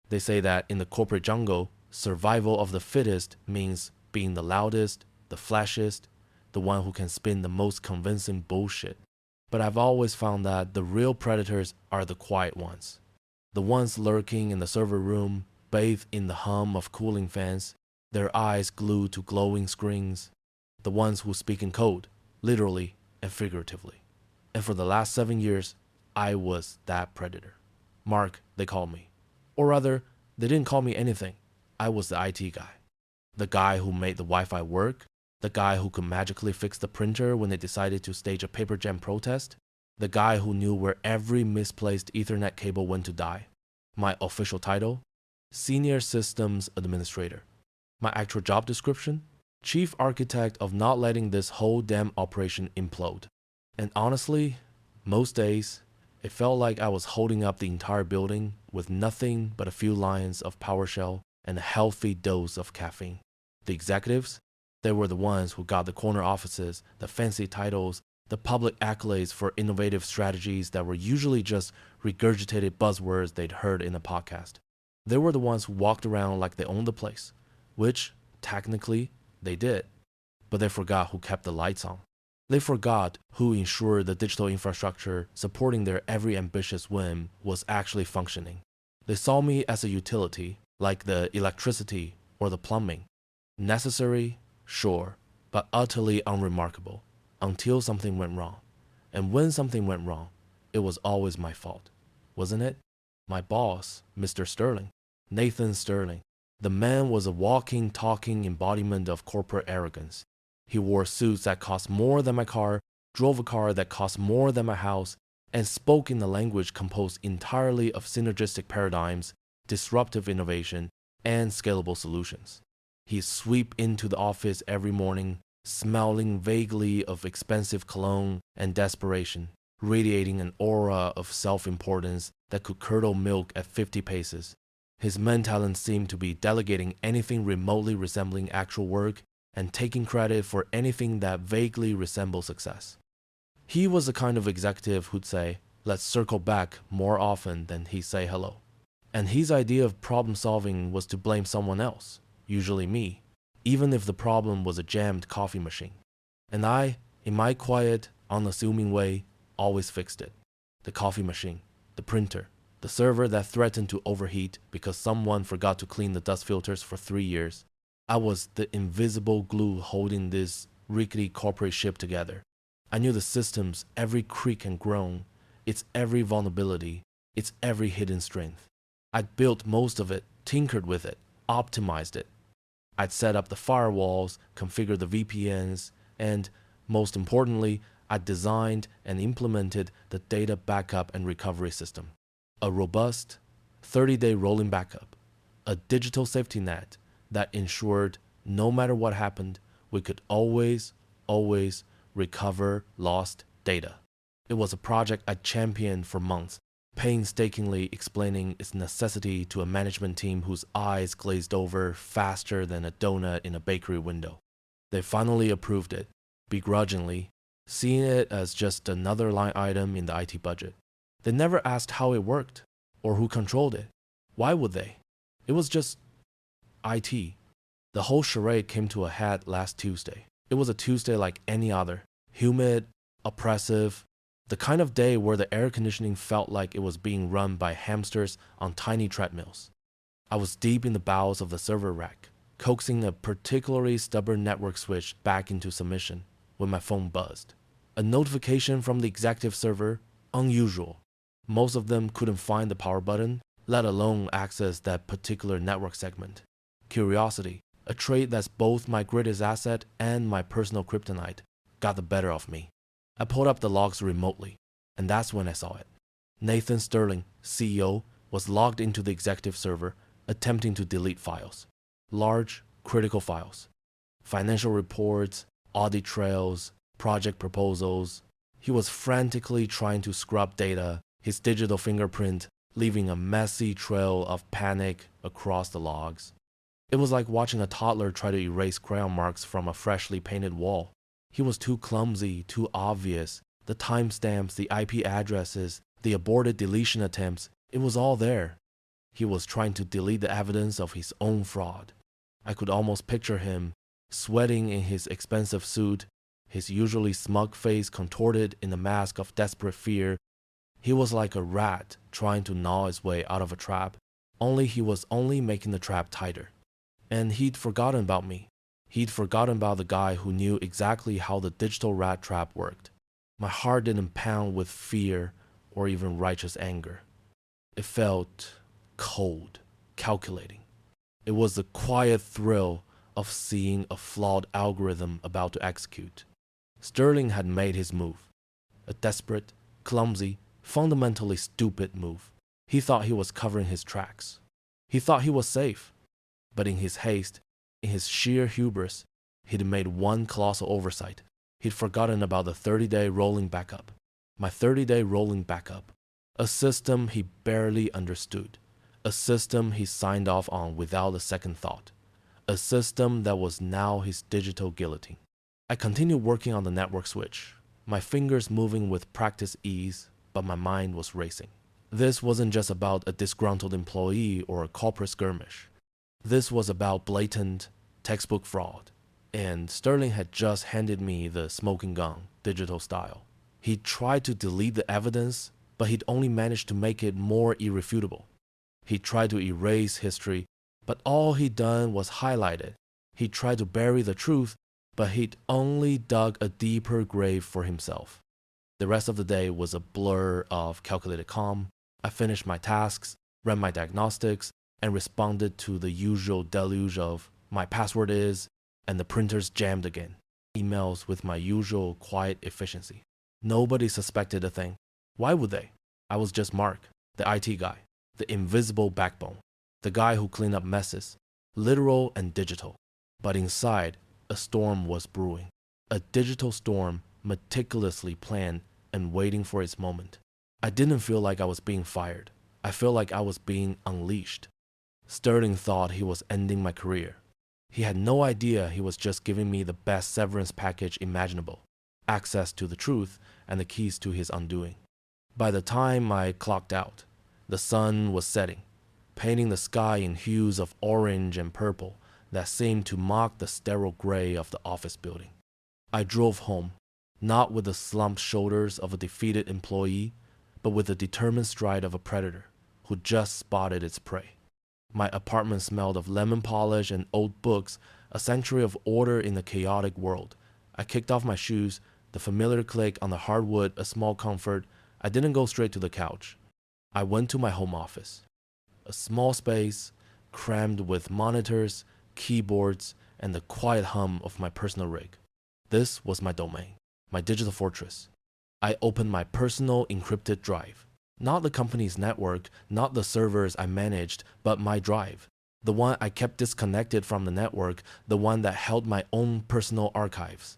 They say that in the corporate jungle, survival of the fittest means being the loudest, the flashiest, the one who can spin the most convincing bullshit. But I've always found that the real predators are the quiet ones. The ones lurking in the server room, bathed in the hum of cooling fans, their eyes glued to glowing screens. The ones who speak in code, literally and figuratively. And for the last 7 years, I was that predator. Mark, they called me. Or rather, they didn't call me anything. I was the IT guy. The guy who made the Wi-Fi work, the guy who could magically fix the printer when they decided to stage a paper jam protest, the guy who knew where every misplaced Ethernet cable went to die. My official title? Senior Systems Administrator. My actual job description? Chief Architect of not letting this whole damn operation implode. And honestly, most days, it felt like I was holding up the entire building with nothing but a few lines of PowerShell and a healthy dose of caffeine. The executives? They were the ones who got the corner offices, the fancy titles, the public accolades for innovative strategies that were usually just regurgitated buzzwords they'd heard in a podcast. They were the ones who walked around like they owned the place, which, technically, they did. But they forgot who kept the lights on. They forgot who ensured the digital infrastructure supporting their every ambitious whim was actually functioning. They saw me as a utility, like the electricity or the plumbing. Necessary, sure, but utterly unremarkable, until something went wrong. And when something went wrong, it was always my fault, wasn't it? My boss, Mr. Sterling, Nathan Sterling, the man was a walking, talking embodiment of corporate arrogance. He wore suits that cost more than my car, drove a car that cost more than my house, and spoke in a language composed entirely of synergistic paradigms, disruptive innovation, and scalable solutions. He'd sweep into the office every morning, smelling vaguely of expensive cologne and desperation, radiating an aura of self-importance that could curdle milk at 50 paces. His main talent seemed to be delegating anything remotely resembling actual work and taking credit for anything that vaguely resembled success. He was the kind of executive who'd say, "Let's circle back" more often than he'd say hello. And his idea of problem solving was to blame someone else, usually me, even if the problem was a jammed coffee machine. And I, in my quiet, unassuming way, always fixed it. The coffee machine, the printer, the server that threatened to overheat because someone forgot to clean the dust filters for 3 years. I was the invisible glue holding this rickety corporate ship together. I knew the system's every creak and groan, its every vulnerability, its every hidden strength. I'd built most of it, tinkered with it, optimized it. I'd set up the firewalls, configured the VPNs, and, most importantly, I'd designed and implemented the data backup and recovery system. A robust, 30-day rolling backup, a digital safety net that ensured no matter what happened, we could always recover lost data. It was a project I championed for months, painstakingly explaining its necessity to a management team whose eyes glazed over faster than a donut in a bakery window. They finally approved it, begrudgingly, seeing it as just another line item in the IT budget. They never asked how it worked, or who controlled it. Why would they? It was just IT. The whole charade came to a head last Tuesday. It was a Tuesday like any other. Humid, oppressive, the kind of day where the air conditioning felt like it was being run by hamsters on tiny treadmills. I was deep in the bowels of the server rack, coaxing a particularly stubborn network switch back into submission when my phone buzzed. A notification from the executive server, unusual. Most of them couldn't find the power button, let alone access that particular network segment. Curiosity, a trait that's both my greatest asset and my personal kryptonite, got the better of me. I pulled up the logs remotely, and that's when I saw it. Nathan Sterling, CEO, was logged into the executive server, attempting to delete files. Large, critical files. Financial reports, audit trails, project proposals. He was frantically trying to scrub data, his digital fingerprint leaving a messy trail of panic across the logs. It was like watching a toddler try to erase crayon marks from a freshly painted wall. He was too clumsy, too obvious. The timestamps, the IP addresses, the aborted deletion attempts, it was all there. He was trying to delete the evidence of his own fraud. I could almost picture him, sweating in his expensive suit, his usually smug face contorted in a mask of desperate fear. He was like a rat trying to gnaw his way out of a trap, only he was only making the trap tighter. And he'd forgotten about me. He'd forgotten about the guy who knew exactly how the digital rat trap worked. My heart didn't pound with fear or even righteous anger. It felt cold, calculating. It was the quiet thrill of seeing a flawed algorithm about to execute. Sterling had made his move. A desperate, clumsy, fundamentally stupid move. He thought he was covering his tracks. He thought he was safe. But in his haste, in his sheer hubris, he'd made one colossal oversight. He'd forgotten about the 30-day rolling backup. My 30-day rolling backup. A system he barely understood. A system he signed off on without a second thought. A system that was now his digital guillotine. I continued working on the network switch, my fingers moving with practiced ease, but my mind was racing. This wasn't just about a disgruntled employee or a corporate skirmish. This was about blatant, textbook fraud. And Sterling had just handed me the smoking gun, digital style. He tried to delete the evidence, but he'd only managed to make it more irrefutable. He tried to erase history, but all he'd done was highlight it. He tried to bury the truth, but he'd only dug a deeper grave for himself. The rest of the day was a blur of calculated calm. I finished my tasks, ran my diagnostics, and responded to the usual deluge of "my password is," and the printer's jammed again. Emails with my usual quiet efficiency. Nobody suspected a thing. Why would they? I was just Mark, the IT guy, the invisible backbone, the guy who cleaned up messes, literal and digital. But inside, a storm was brewing. A digital storm meticulously planned and waiting for its moment. I didn't feel like I was being fired. I felt like I was being unleashed. Sterling thought he was ending my career. He had no idea he was just giving me the best severance package imaginable, access to the truth and the keys to his undoing. By the time I clocked out, the sun was setting, painting the sky in hues of orange and purple that seemed to mock the sterile gray of the office building. I drove home, not with the slumped shoulders of a defeated employee, but with the determined stride of a predator who just spotted its prey. My apartment smelled of lemon polish and old books, a sanctuary of order in a chaotic world. I kicked off my shoes, the familiar click on the hardwood a small comfort. I didn't go straight to the couch. I went to my home office. A small space, crammed with monitors, keyboards, and the quiet hum of my personal rig. This was my domain, my digital fortress. I opened my personal encrypted drive. Not the company's network, not the servers I managed, but my drive. The one I kept disconnected from the network, the one that held my own personal archives.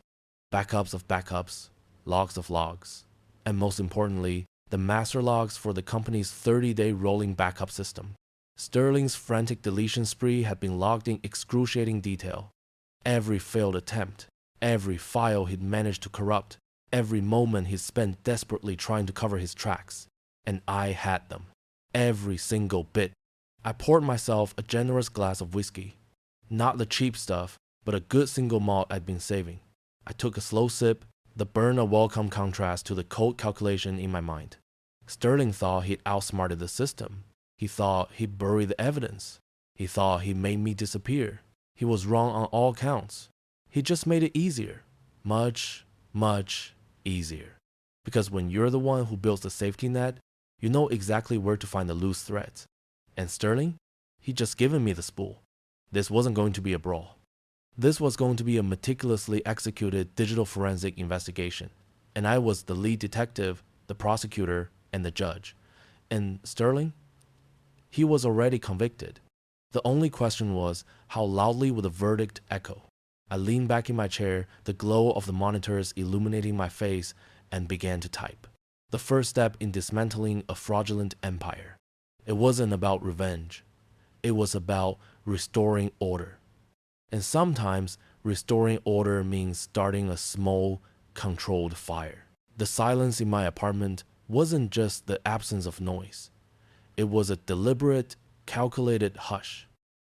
Backups of backups, logs of logs, and most importantly, the master logs for the company's 30-day rolling backup system. Sterling's frantic deletion spree had been logged in excruciating detail. Every failed attempt, every file he'd managed to corrupt, every moment he'd spent desperately trying to cover his tracks. And I had them. Every single bit. I poured myself a generous glass of whiskey. Not the cheap stuff, but a good single malt I'd been saving. I took a slow sip, the burn a welcome contrast to the cold calculation in my mind. Sterling thought he'd outsmarted the system. He thought he'd buried the evidence. He thought he made me disappear. He was wrong on all counts. He just made it easier. Much, much easier. Because when you're the one who builds the safety net, you know exactly where to find the loose threads. And Sterling? He'd just given me the spool. This wasn't going to be a brawl. This was going to be a meticulously executed digital forensic investigation. And I was the lead detective, the prosecutor, and the judge. And Sterling? He was already convicted. The only question was, how loudly would the verdict echo? I leaned back in my chair, the glow of the monitors illuminating my face, and began to type. The first step in dismantling a fraudulent empire. It wasn't about revenge. It was about restoring order. And sometimes restoring order means starting a small, controlled fire. The silence in my apartment wasn't just the absence of noise. It was a deliberate, calculated hush.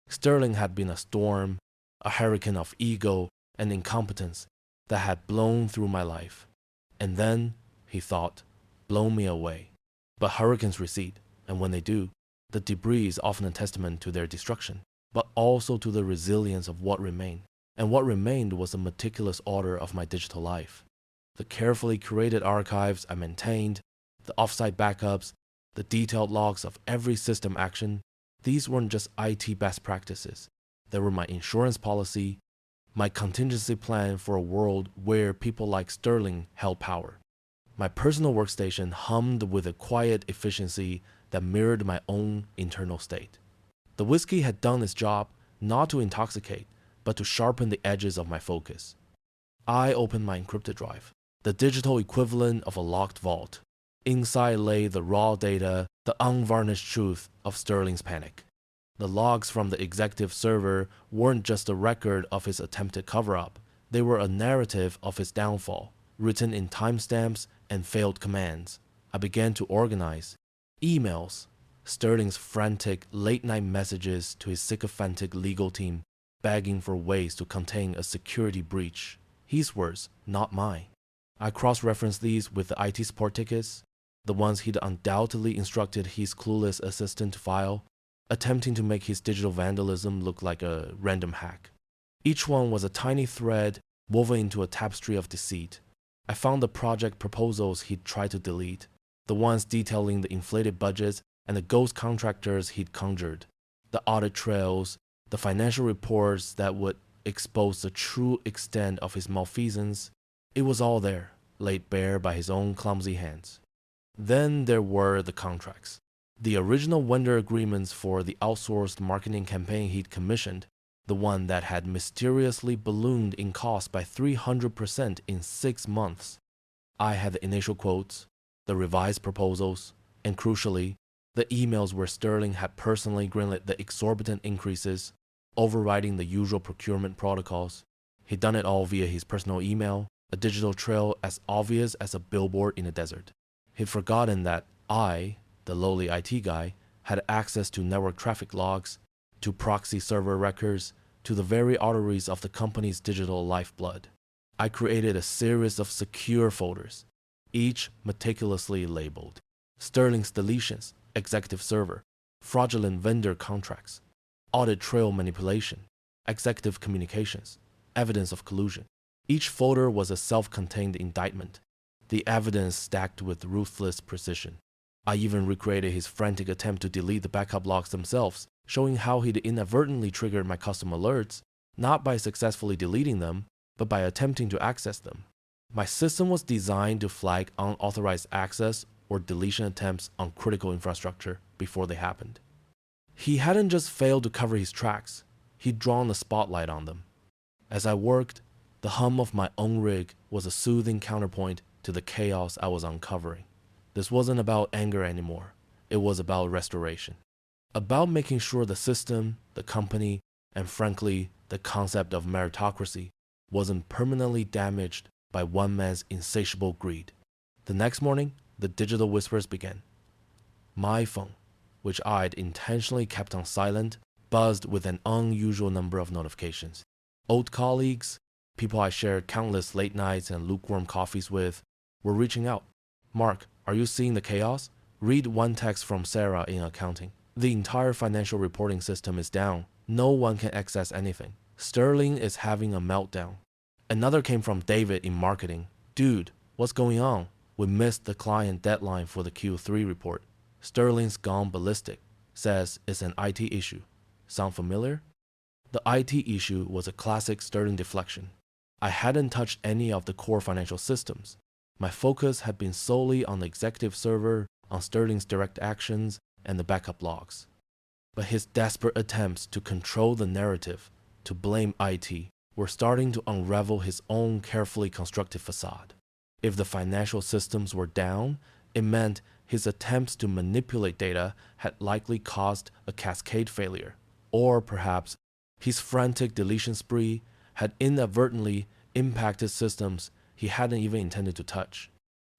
Sterling had been a storm, a hurricane of ego and incompetence that had blown through my life. And then, he thought, blown me away. But hurricanes recede, and when they do, the debris is often a testament to their destruction, but also to the resilience of what remained. And what remained was the meticulous order of my digital life. The carefully curated archives I maintained, the offsite backups, the detailed logs of every system action. These weren't just IT best practices. They were my insurance policy, my contingency plan for a world where people like Sterling held power. My personal workstation hummed with a quiet efficiency that mirrored my own internal state. The whiskey had done its job not to intoxicate, but to sharpen the edges of my focus. I opened my encrypted drive, the digital equivalent of a locked vault. Inside lay the raw data, the unvarnished truth of Sterling's panic. The logs from the executive server weren't just a record of his attempted cover-up. They were a narrative of his downfall, written in timestamps and failed commands. I began to organize. Emails, Sterling's frantic late-night messages to his sycophantic legal team, begging for ways to contain a security breach. His words, not mine. I cross-referenced these with the IT support tickets, the ones he'd undoubtedly instructed his clueless assistant to file, attempting to make his digital vandalism look like a random hack. Each one was a tiny thread woven into a tapestry of deceit. I found the project proposals he'd tried to delete, the ones detailing the inflated budgets and the ghost contractors he'd conjured, the audit trails, the financial reports that would expose the true extent of his malfeasance. It was all there, laid bare by his own clumsy hands. Then there were the contracts. The original vendor agreements for the outsourced marketing campaign he'd commissioned, the one that had mysteriously ballooned in cost by 300% in 6 months. I had the initial quotes, the revised proposals, and crucially, the emails where Sterling had personally greenlit the exorbitant increases, overriding the usual procurement protocols. He'd done it all via his personal email, a digital trail as obvious as a billboard in a desert. He'd forgotten that I, the lowly IT guy, had access to network traffic logs, to proxy server records, to the very arteries of the company's digital lifeblood. I created a series of secure folders, each meticulously labeled. Sterling's deletions, executive server, fraudulent vendor contracts, audit trail manipulation, executive communications, evidence of collusion. Each folder was a self-contained indictment, the evidence stacked with ruthless precision. I even recreated his frantic attempt to delete the backup logs themselves, showing how he'd inadvertently triggered my custom alerts, not by successfully deleting them, but by attempting to access them. My system was designed to flag unauthorized access or deletion attempts on critical infrastructure before they happened. He hadn't just failed to cover his tracks, he'd drawn the spotlight on them. As I worked, the hum of my own rig was a soothing counterpoint to the chaos I was uncovering. This wasn't about anger anymore. It was about restoration. About making sure the system, the company, and frankly, the concept of meritocracy wasn't permanently damaged by one man's insatiable greed. The next morning, the digital whispers began. My phone, which I'd intentionally kept on silent, buzzed with an unusual number of notifications. Old colleagues, people I shared countless late nights and lukewarm coffees with, were reaching out. Mark, are you seeing the chaos? Read one text from Sarah in accounting. The entire financial reporting system is down. No one can access anything. Sterling is having a meltdown. Another came from David in marketing. Dude, what's going on? We missed the client deadline for the Q3 report. Sterling's gone ballistic. Says it's an IT issue. Sound familiar? The IT issue was a classic Sterling deflection. I hadn't touched any of the core financial systems. My focus had been solely on the executive server, on Sterling's direct actions, and the backup logs. But his desperate attempts to control the narrative, to blame IT, were starting to unravel his own carefully constructed facade. If the financial systems were down, it meant his attempts to manipulate data had likely caused a cascade failure. Or perhaps his frantic deletion spree had inadvertently impacted systems he hadn't even intended to touch.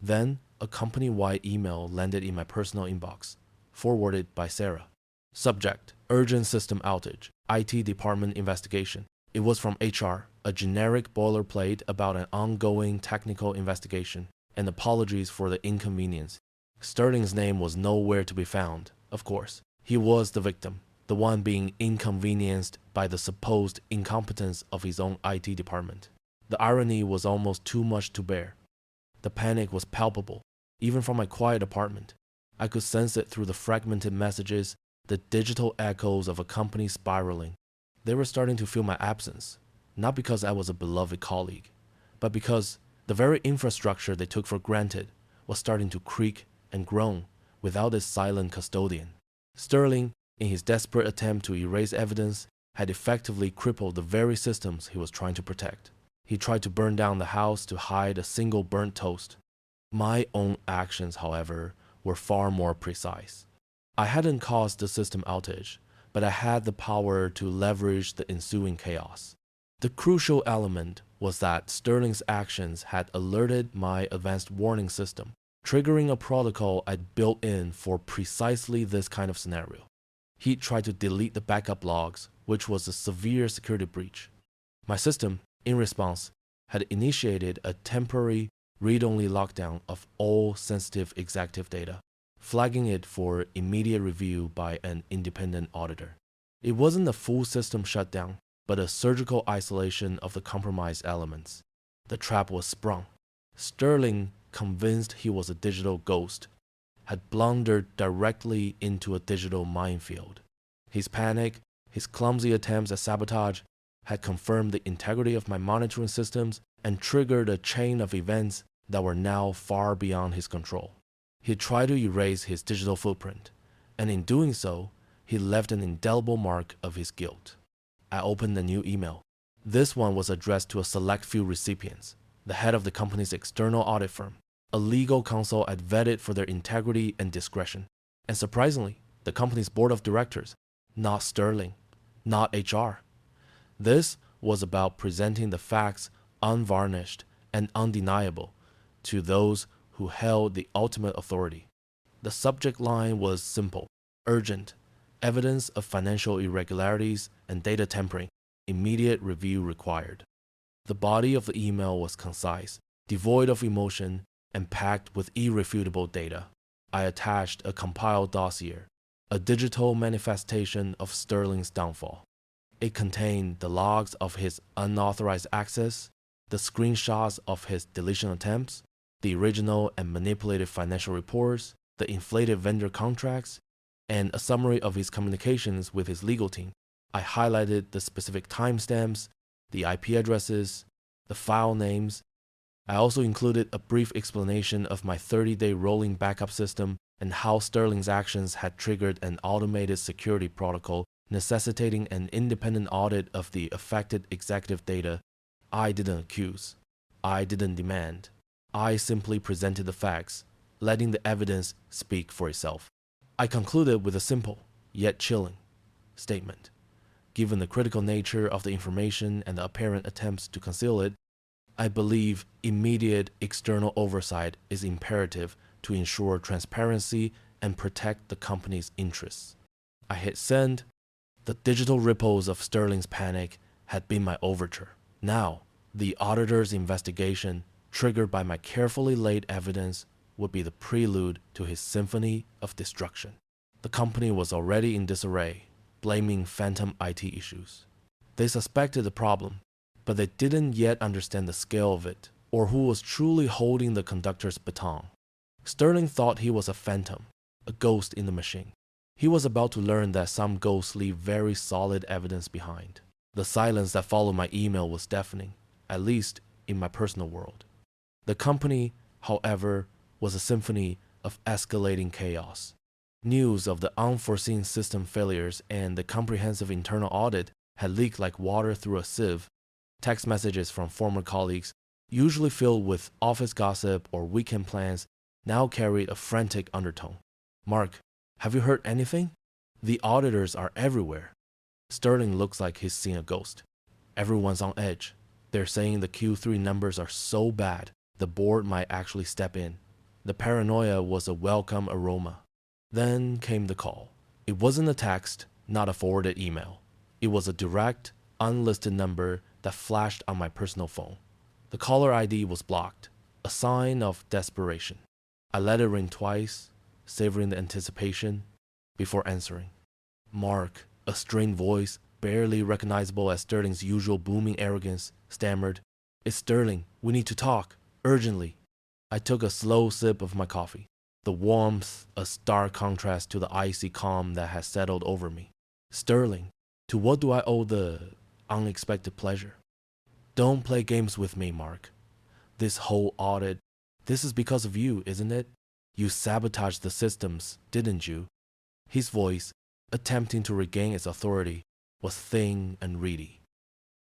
Then, a company-wide email landed in my personal inbox, forwarded by Sarah. Subject: urgent system outage, IT department investigation. It was from HR, a generic boilerplate about an ongoing technical investigation, and apologies for the inconvenience. Sterling's name was nowhere to be found, of course. He was the victim, the one being inconvenienced by the supposed incompetence of his own IT department. The irony was almost too much to bear. The panic was palpable, even from my quiet apartment. I could sense it through the fragmented messages, the digital echoes of a company spiraling. They were starting to feel my absence, not because I was a beloved colleague, but because the very infrastructure they took for granted was starting to creak and groan without its silent custodian. Sterling, in his desperate attempt to erase evidence, had effectively crippled the very systems he was trying to protect. He tried to burn down the house to hide a single burnt toast. My own actions, however, were far more precise. I hadn't caused the system outage, but I had the power to leverage the ensuing chaos. The crucial element was that Sterling's actions had alerted my advanced warning system, triggering a protocol I'd built in for precisely this kind of scenario. He'd tried to delete the backup logs, which was a severe security breach. My system, in response, had initiated a temporary read-only lockdown of all sensitive executive data, flagging it for immediate review by an independent auditor. It wasn't a full system shutdown, but a surgical isolation of the compromised elements. The trap was sprung. Sterling, convinced he was a digital ghost, had blundered directly into a digital minefield. His panic, his clumsy attempts at sabotage, had confirmed the integrity of my monitoring systems and triggered a chain of events that were now far beyond his control. He tried to erase his digital footprint, and in doing so, he left an indelible mark of his guilt. I opened a new email. This one was addressed to a select few recipients, the head of the company's external audit firm, a legal counsel I'd vetted for their integrity and discretion, and surprisingly, the company's board of directors, not Sterling, not HR. This was about presenting the facts unvarnished and undeniable to those who held the ultimate authority. The subject line was simple: urgent, evidence of financial irregularities and data tampering, immediate review required. The body of the email was concise, devoid of emotion, and packed with irrefutable data. I attached a compiled dossier, a digital manifestation of Sterling's downfall. It contained the logs of his unauthorized access, the screenshots of his deletion attempts, the original and manipulated financial reports, the inflated vendor contracts, and a summary of his communications with his legal team. I highlighted the specific timestamps, the IP addresses, the file names. I also included a brief explanation of my 30-day rolling backup system and how Sterling's actions had triggered an automated security protocol necessitating an independent audit of the affected executive data. I didn't accuse. I didn't demand. I simply presented the facts, letting the evidence speak for itself. I concluded with a simple, yet chilling, statement. Given the critical nature of the information and the apparent attempts to conceal it, I believe immediate external oversight is imperative to ensure transparency and protect the company's interests. I hit send. The digital ripples of Sterling's panic had been my overture. Now, the auditor's investigation, triggered by my carefully laid evidence, would be the prelude to his symphony of destruction. The company was already in disarray, blaming phantom IT issues. They suspected the problem, but they didn't yet understand the scale of it, or who was truly holding the conductor's baton. Sterling thought he was a phantom, a ghost in the machine. He was about to learn that some ghosts leave very solid evidence behind. The silence that followed my email was deafening, at least in my personal world. The company, however, was a symphony of escalating chaos. News of the unforeseen system failures and the comprehensive internal audit had leaked like water through a sieve. Text messages from former colleagues, usually filled with office gossip or weekend plans, now carried a frantic undertone. "Mark, have you heard anything? The auditors are everywhere. Sterling looks like he's seen a ghost. Everyone's on edge. They're saying the Q3 numbers are so bad, the board might actually step in." The paranoia was a welcome aroma. Then came the call. It wasn't a text, not a forwarded email. It was a direct, unlisted number that flashed on my personal phone. The caller ID was blocked, a sign of desperation. I let it ring twice, savoring the anticipation, before answering. Mark, a strained voice, barely recognizable as Sterling's usual booming arrogance, stammered, "It's Sterling. We need to talk. Urgently." I took a slow sip of my coffee, the warmth a stark contrast to the icy calm that had settled over me. "Sterling, to what do I owe the unexpected pleasure?" "Don't play games with me, Mark. This whole audit, this is because of you, isn't it? You sabotaged the systems, didn't you?" His voice, attempting to regain its authority, was thin and reedy.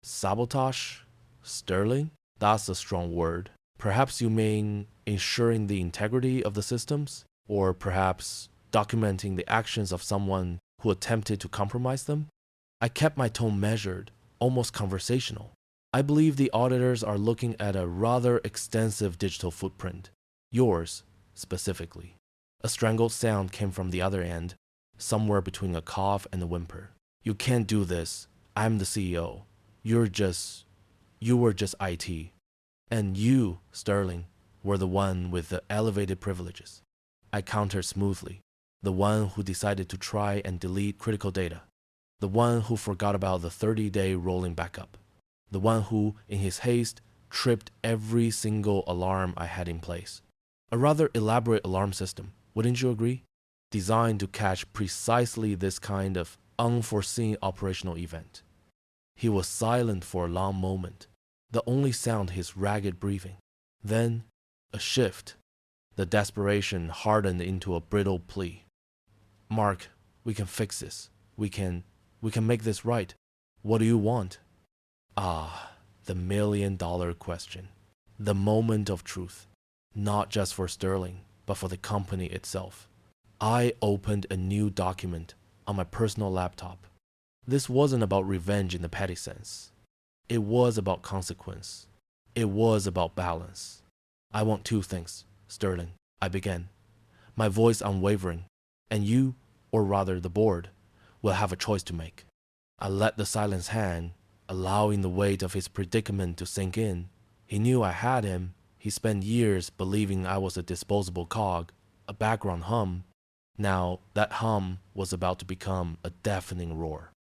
"Sabotage? Sterling? That's a strong word. Perhaps you mean ensuring the integrity of the systems? Or perhaps documenting the actions of someone who attempted to compromise them?" I kept my tone measured, almost conversational. "I believe the auditors are looking at a rather extensive digital footprint. Yours, specifically." A strangled sound came from the other end, somewhere between a cough and a whimper. "You can't do this. I'm the CEO. You were just IT. And you, Sterling, were the one with the elevated privileges." I countered smoothly. "The one who decided to try and delete critical data. The one who forgot about the 30-day rolling backup. The one who, in his haste, tripped every single alarm I had in place. A rather elaborate alarm system, wouldn't you agree? Designed to catch precisely this kind of unforeseen operational event." He was silent for a long moment, the only sound his ragged breathing. Then, a shift. The desperation hardened into a brittle plea. "Mark, we can fix this. We can make this right. What do you want?" Ah, the million-dollar question. The moment of truth. Not just for Sterling, but for the company itself. I opened a new document on my personal laptop. This wasn't about revenge in the petty sense. It was about consequence. It was about balance. "I want two things, Sterling," I began, my voice unwavering, "and you, or rather the board, will have a choice to make." I let the silence hang, allowing the weight of his predicament to sink in. He knew I had him. He spent years believing I was a disposable cog, a background hum. Now that hum was about to become a deafening roar.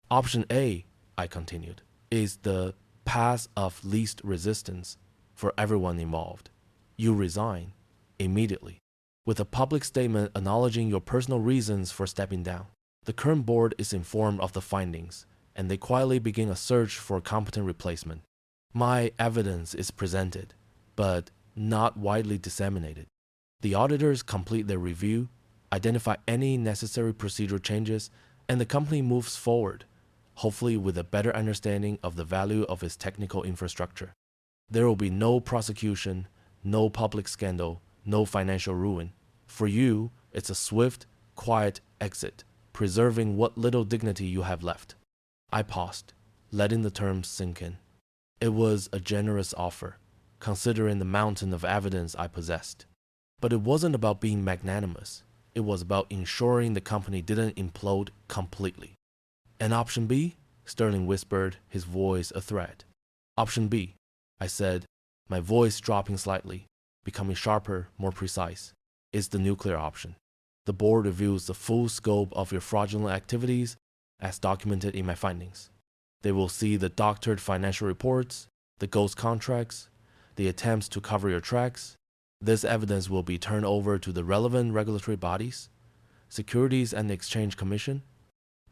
"Option A," I continued, "is the path of least resistance for everyone involved. You resign immediately, with a public statement acknowledging your personal reasons for stepping down. The current board is informed of the findings, and they quietly begin a search for a competent replacement. My evidence is presented, but not widely disseminated. The auditors complete their review, identify any necessary procedural changes, and the company moves forward, hopefully with a better understanding of the value of its technical infrastructure. There will be no prosecution, no public scandal, no financial ruin. For you, it's a swift, quiet exit, preserving what little dignity you have left." I paused, letting the terms sink in. It was a generous offer, considering the mountain of evidence I possessed. But it wasn't about being magnanimous. It was about ensuring the company didn't implode completely. "And option B?" Sterling whispered, his voice a threat. "Option B," I said, my voice dropping slightly, becoming sharper, more precise, "is the nuclear option. The board reviews the full scope of your fraudulent activities as documented in my findings. They will see the doctored financial reports, the ghost contracts, the attempts to cover your tracks. This evidence will be turned over to the relevant regulatory bodies, Securities and Exchange Commission,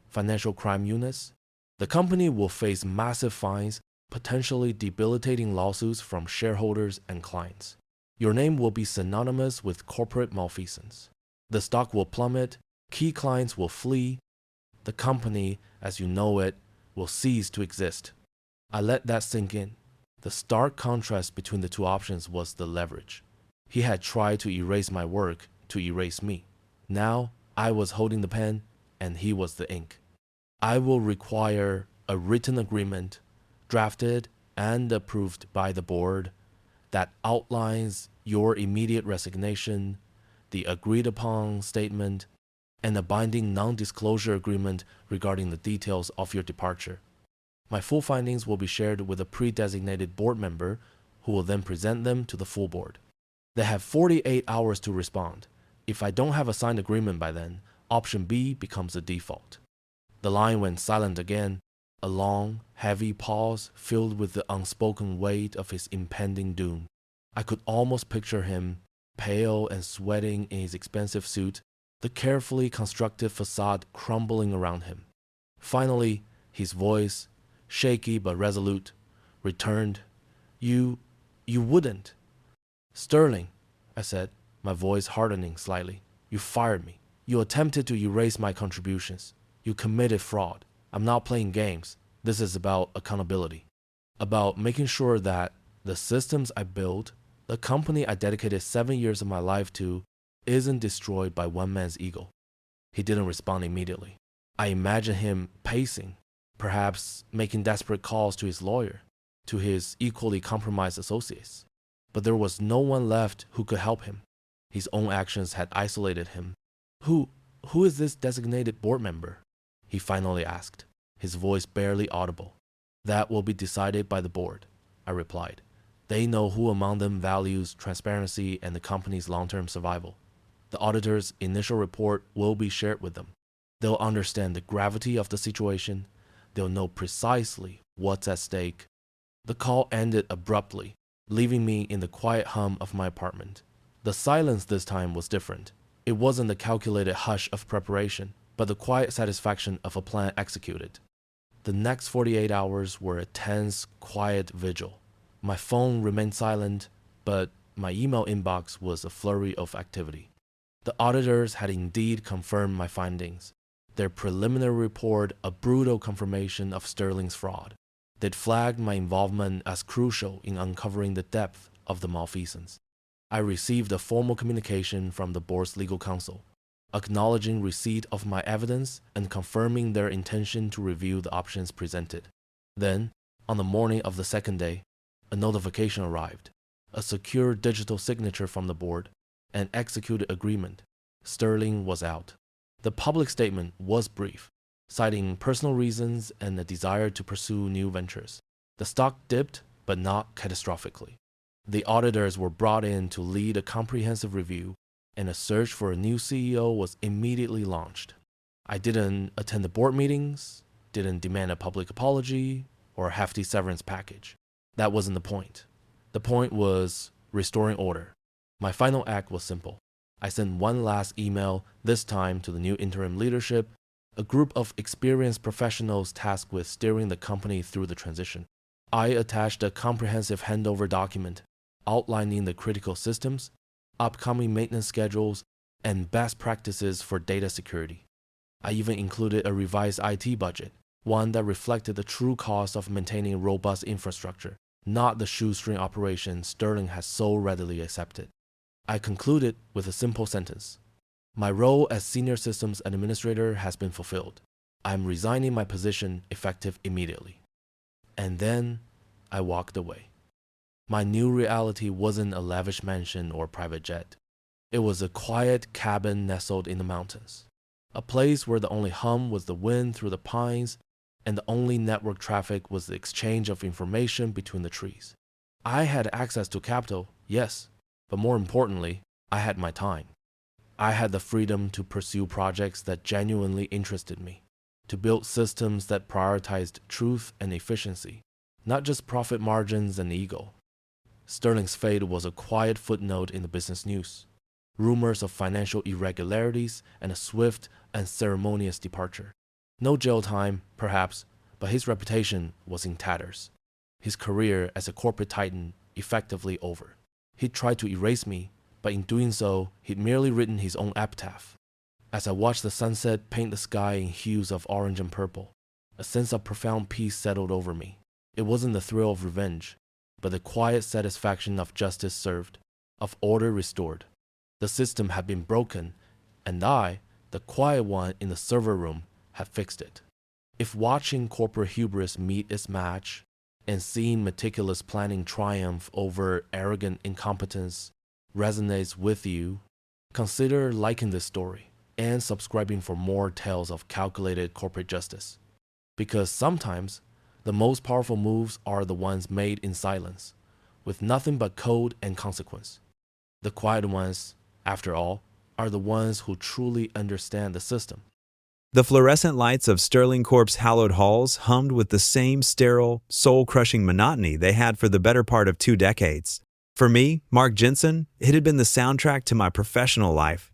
financial crime units. The company will face massive fines, potentially debilitating lawsuits from shareholders and clients. Your name will be synonymous with corporate malfeasance. The stock will plummet, key clients will flee. The company, as you know it, will cease to exist." I let that sink in. The stark contrast between the two options was the leverage. He had tried to erase my work, to erase me. Now I was holding the pen, and he was the ink. "I will require a written agreement, drafted and approved by the board, that outlines your immediate resignation, the agreed upon statement, and a binding non-disclosure agreement regarding the details of your departure. My full findings will be shared with a pre-designated board member who will then present them to the full board. They have 48 hours to respond. If I don't have a signed agreement by then, option B becomes the default. The line went silent again, a long, heavy pause filled with the unspoken weight of his impending doom. I could almost picture him, pale and sweating in his expensive suit, the carefully constructed facade crumbling around him. Finally, his voice, shaky but resolute, returned. You wouldn't. Sterling, I said, my voice hardening slightly. You fired me. You attempted to erase my contributions. You committed fraud. I'm not playing games. This is about accountability. About making sure that the systems I built, the company I dedicated 7 years of my life to, isn't destroyed by one man's ego. He didn't respond immediately. I imagined him pacing, perhaps making desperate calls to his lawyer, to his equally compromised associates. But there was no one left who could help him. His own actions had isolated him. Who is this designated board member? He finally asked, his voice barely audible. That will be decided by the board, I replied. They know who among them values transparency and the company's long-term survival. The auditor's initial report will be shared with them. They'll understand the gravity of the situation. They'll know precisely what's at stake. The call ended abruptly, leaving me in the quiet hum of my apartment. The silence this time was different. It wasn't the calculated hush of preparation, but the quiet satisfaction of a plan executed. The next 48 hours were a tense, quiet vigil. My phone remained silent, but my email inbox was a flurry of activity. The auditors had indeed confirmed my findings. Their preliminary report a brutal confirmation of Sterling's fraud. They'd flagged my involvement as crucial in uncovering the depth of the malfeasance. I received a formal communication from the board's legal counsel, acknowledging receipt of my evidence and confirming their intention to review the options presented. Then, on the morning of the second day, a notification arrived, a secure digital signature from the board, an executed agreement. Sterling was out. The public statement was brief, citing personal reasons and a desire to pursue new ventures. The stock dipped, but not catastrophically. The auditors were brought in to lead a comprehensive review, and a search for a new CEO was immediately launched. I didn't attend the board meetings, didn't demand a public apology, or a hefty severance package. That wasn't the point. The point was restoring order. My final act was simple. I sent one last email, this time to the new interim leadership, a group of experienced professionals tasked with steering the company through the transition. I attached a comprehensive handover document outlining the critical systems, upcoming maintenance schedules, and best practices for data security. I even included a revised IT budget, one that reflected the true cost of maintaining robust infrastructure, not the shoestring operation Sterling has so readily accepted. I concluded with a simple sentence. My role as Senior Systems Administrator has been fulfilled. I am resigning my position effective immediately. And then I walked away. My new reality wasn't a lavish mansion or private jet. It was a quiet cabin nestled in the mountains, a place where the only hum was the wind through the pines, and the only network traffic was the exchange of information between the trees. I had access to capital, yes, but more importantly, I had my time. I had the freedom to pursue projects that genuinely interested me, to build systems that prioritized truth and efficiency, not just profit margins and ego. Sterling's fate was a quiet footnote in the business news, rumors of financial irregularities and a swift, unceremonious departure. No jail time, perhaps, but his reputation was in tatters. His career as a corporate titan effectively over. He'd tried to erase me, but in doing so, he'd merely written his own epitaph. As I watched the sunset paint the sky in hues of orange and purple, a sense of profound peace settled over me. It wasn't the thrill of revenge, but the quiet satisfaction of justice served, of order restored. The system had been broken, and I, the quiet one in the server room, had fixed it. If watching corporate hubris meet its match, and seeing meticulous planning triumph over arrogant incompetence resonates with you, consider liking this story. and subscribing for more tales of calculated corporate justice. Because sometimes, the most powerful moves are the ones made in silence, with nothing but code and consequence. The quiet ones, after all, are the ones who truly understand the system. The fluorescent lights of Sterling Corp's hallowed halls hummed with the same sterile, soul-crushing monotony they had for the better part of 2 decades. For me, Mark Jensen, it had been the soundtrack to my professional life.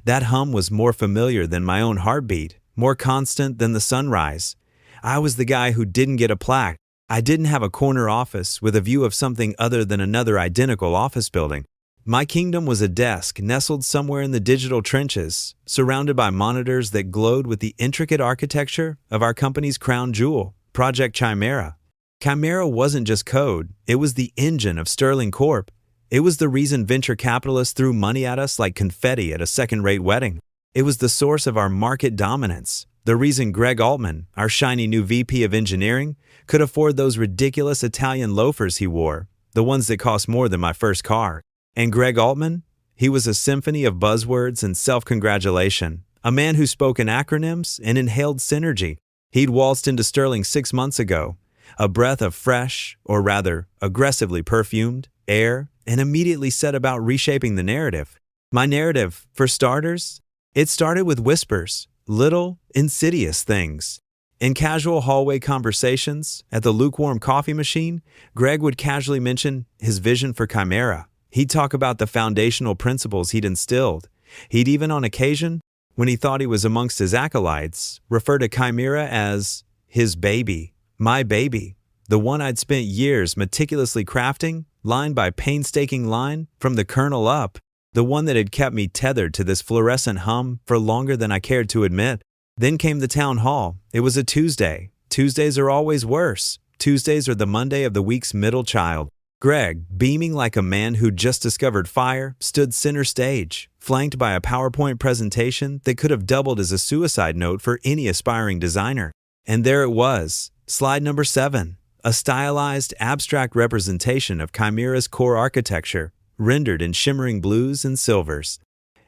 That hum was more familiar than my own heartbeat, more constant than the sunrise. I was the guy who didn't get a plaque. I didn't have a corner office with a view of something other than another identical office building. My kingdom was a desk nestled somewhere in the digital trenches, surrounded by monitors that glowed with the intricate architecture of our company's crown jewel, Project Chimera. Chimera wasn't just code, it was the engine of Sterling Corp. It was the reason venture capitalists threw money at us like confetti at a second-rate wedding. It was the source of our market dominance, the reason Greg Altman, our shiny new VP of engineering, could afford those ridiculous Italian loafers he wore, the ones that cost more than my first car. And Greg Altman? He was a symphony of buzzwords and self-congratulation, a man who spoke in acronyms and inhaled synergy. He'd waltzed into Sterling 6 months ago, a breath of fresh, or rather, aggressively perfumed, air, and immediately set about reshaping the narrative. My narrative, for starters, it started with whispers, little, insidious things. In casual hallway conversations, at the lukewarm coffee machine, Greg would casually mention his vision for Chimera. He'd talk about the foundational principles he'd instilled. He'd even on occasion, when he thought he was amongst his acolytes, refer to Chimera as his baby, my baby, the one I'd spent years meticulously crafting, line by painstaking line, from the kernel up, the one that had kept me tethered to this fluorescent hum for longer than I cared to admit. Then came the town hall. It was a Tuesday. Tuesdays are always worse. Tuesdays are the Monday of the week's middle child. Greg, beaming like a man who'd just discovered fire, stood center stage, flanked by a PowerPoint presentation that could have doubled as a suicide note for any aspiring designer. And there it was, slide number 7, a stylized, abstract representation of Chimera's core architecture, rendered in shimmering blues and silvers.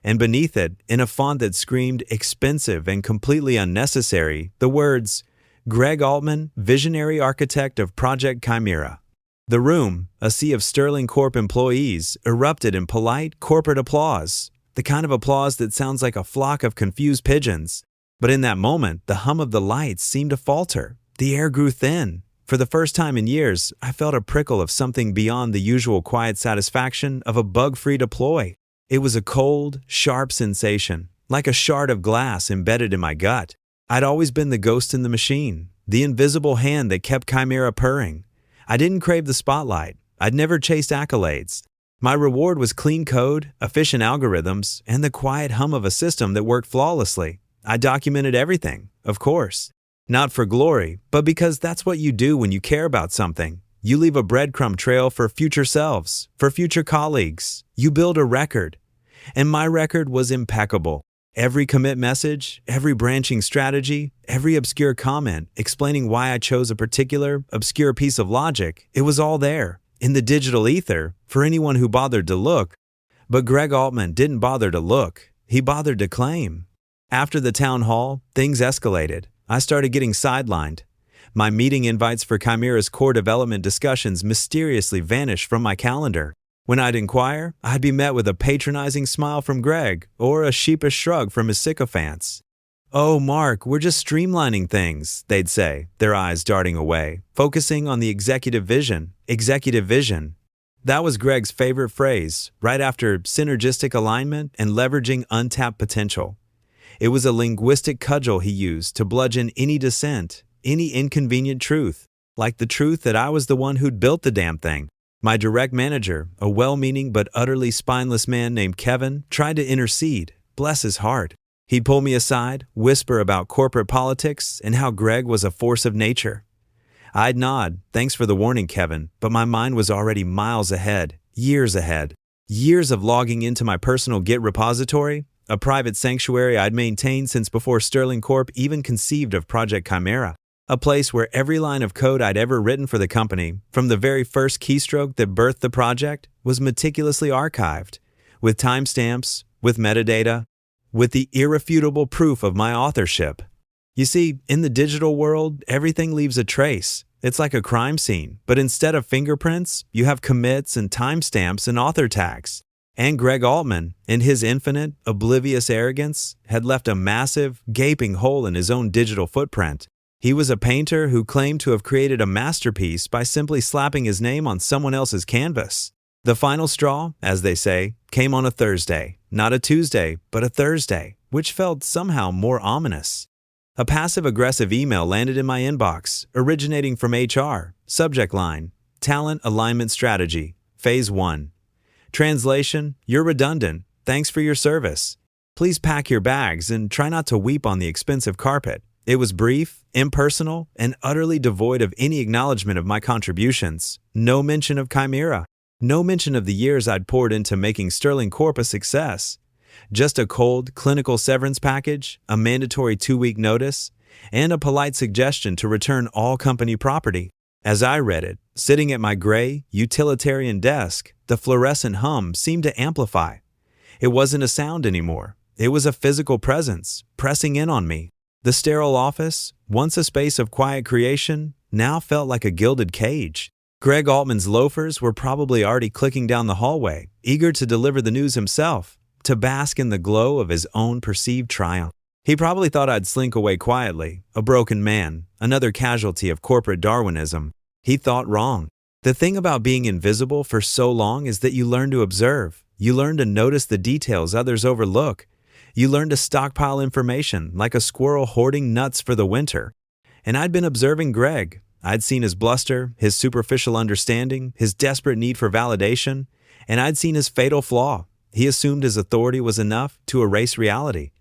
And beneath it, in a font that screamed expensive and completely unnecessary, the words, Greg Altman, Visionary Architect of Project Chimera. The room, a sea of Sterling Corp employees, erupted in polite corporate applause, the kind of applause that sounds like a flock of confused pigeons. But in that moment, the hum of the lights seemed to falter. The air grew thin. For the first time in years, I felt a prickle of something beyond the usual quiet satisfaction of a bug-free deploy. It was a cold, sharp sensation, like a shard of glass embedded in my gut. I'd always been the ghost in the machine, the invisible hand that kept Chimera purring. I didn't crave the spotlight. I'd never chased accolades. My reward was clean code, efficient algorithms, and the quiet hum of a system that worked flawlessly. I documented everything, of course. Not for glory, but because that's what you do when you care about something. You leave a breadcrumb trail for future selves, for future colleagues. You build a record. And my record was impeccable. Every commit message, every branching strategy, every obscure comment explaining why I chose a particular, obscure piece of logic, it was all there, in the digital ether, for anyone who bothered to look. But Greg Altman didn't bother to look. He bothered to claim. After the town hall, things escalated. I started getting sidelined. My meeting invites for Chimera's core development discussions mysteriously vanished from my calendar. When I'd inquire, I'd be met with a patronizing smile from Greg or a sheepish shrug from his sycophants. "Oh, Mark, we're just streamlining things," they'd say, their eyes darting away, focusing on the executive vision. Executive vision. That was Greg's favorite phrase, right after synergistic alignment and leveraging untapped potential. It was a linguistic cudgel he used to bludgeon any dissent, any inconvenient truth, like the truth that I was the one who'd built the damn thing. My direct manager, a well-meaning but utterly spineless man named Kevin, tried to intercede, bless his heart. He'd pull me aside, whisper about corporate politics and how Greg was a force of nature. I'd nod, thanks for the warning, Kevin, but my mind was already miles ahead, years ahead. Years of logging into my personal Git repository, a private sanctuary I'd maintained since before Sterling Corp even conceived of Project Chimera. A place where every line of code I'd ever written for the company, from the very first keystroke that birthed the project, was meticulously archived, with timestamps, with metadata. with the irrefutable proof of my authorship. You see, in the digital world, everything leaves a trace. It's like a crime scene, but instead of fingerprints, you have commits and timestamps and author tags. And Greg Altman, in his infinite, oblivious arrogance, had left a massive, gaping hole in his own digital footprint. He was a painter who claimed to have created a masterpiece by simply slapping his name on someone else's canvas. The final straw, as they say, came on a Thursday. Not a Tuesday, but a Thursday, which felt somehow more ominous. A passive-aggressive email landed in my inbox, originating from HR. Subject line: Talent Alignment Strategy, Phase 1. Translation: You're redundant. Thanks for your service. Please pack your bags and try not to weep on the expensive carpet. It was brief, impersonal, and utterly devoid of any acknowledgement of my contributions. No mention of Chimera. No mention of the years I'd poured into making Sterling Corp a success. Just a cold, clinical severance package, a mandatory 2-week notice, and a polite suggestion to return all company property. As I read it, sitting at my gray, utilitarian desk, the fluorescent hum seemed to amplify. It wasn't a sound anymore. It was a physical presence, pressing in on me. The sterile office, once a space of quiet creation, now felt like a gilded cage. Greg Altman's loafers were probably already clicking down the hallway, eager to deliver the news himself, to bask in the glow of his own perceived triumph. He probably thought I'd slink away quietly, a broken man, another casualty of corporate Darwinism. He thought wrong. The thing about being invisible for so long is that you learn to observe. You learn to notice the details others overlook. You learn to stockpile information like a squirrel hoarding nuts for the winter. And I'd been observing Greg. I'd seen his bluster, his superficial understanding, his desperate need for validation, and I'd seen his fatal flaw. He assumed his authority was enough to erase reality.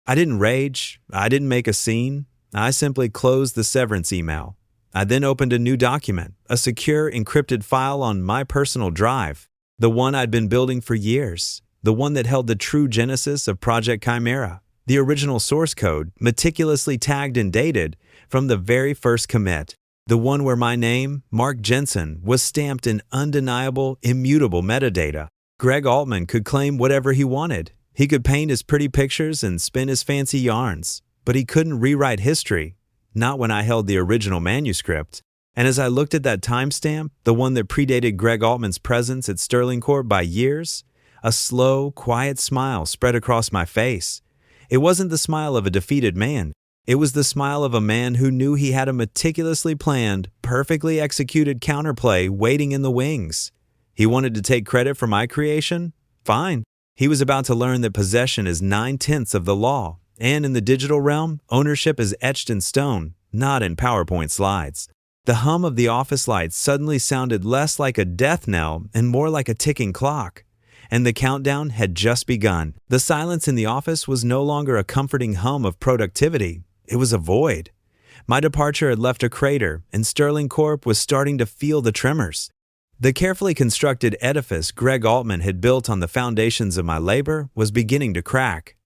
I didn't rage. I didn't make a scene. I simply closed the severance email. I then opened a new document, a secure encrypted file on my personal drive, the one I'd been building for years, the one that held the true genesis of Project Chimera, the original source code, meticulously tagged and dated from the very first commit. The one where my name, Mark Jensen, was stamped in undeniable, immutable metadata. Greg Altman could claim whatever he wanted. He could paint his pretty pictures and spin his fancy yarns, but he couldn't rewrite history, not when I held the original manuscript. And as I looked at that timestamp, the one that predated Greg Altman's presence at Sterling Corp by years, a slow, quiet smile spread across my face. It wasn't the smile of a defeated man. It was the smile of a man who knew he had a meticulously planned, perfectly executed counterplay waiting in the wings. He wanted to take credit for my creation? Fine. He was about to learn that possession is 9/10 of the law, and in the digital realm, ownership is etched in stone, not in PowerPoint slides. The hum of the office lights suddenly sounded less like a death knell and more like a ticking clock. And the countdown had just begun. The silence in the office was no longer a comforting hum of productivity. It was a void. My departure had left a crater, and Sterling Corp was starting to feel the tremors. The carefully constructed edifice Greg Altman had built on the foundations of my labor was beginning to crack.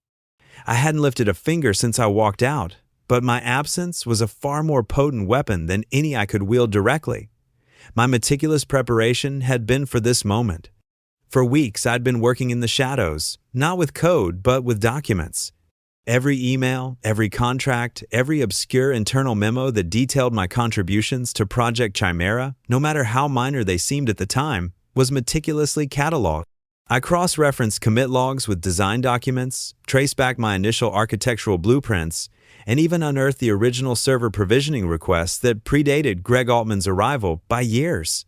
I hadn't lifted a finger since I walked out, but my absence was a far more potent weapon than any I could wield directly. My meticulous preparation had been for this moment. For weeks, I'd been working in the shadows, not with code, but with documents. Every email, every contract, every obscure internal memo that detailed my contributions to Project Chimera, no matter how minor they seemed at the time, was meticulously cataloged. I cross-referenced commit logs with design documents, traced back my initial architectural blueprints, and even unearthed the original server provisioning requests that predated Greg Altman's arrival by years.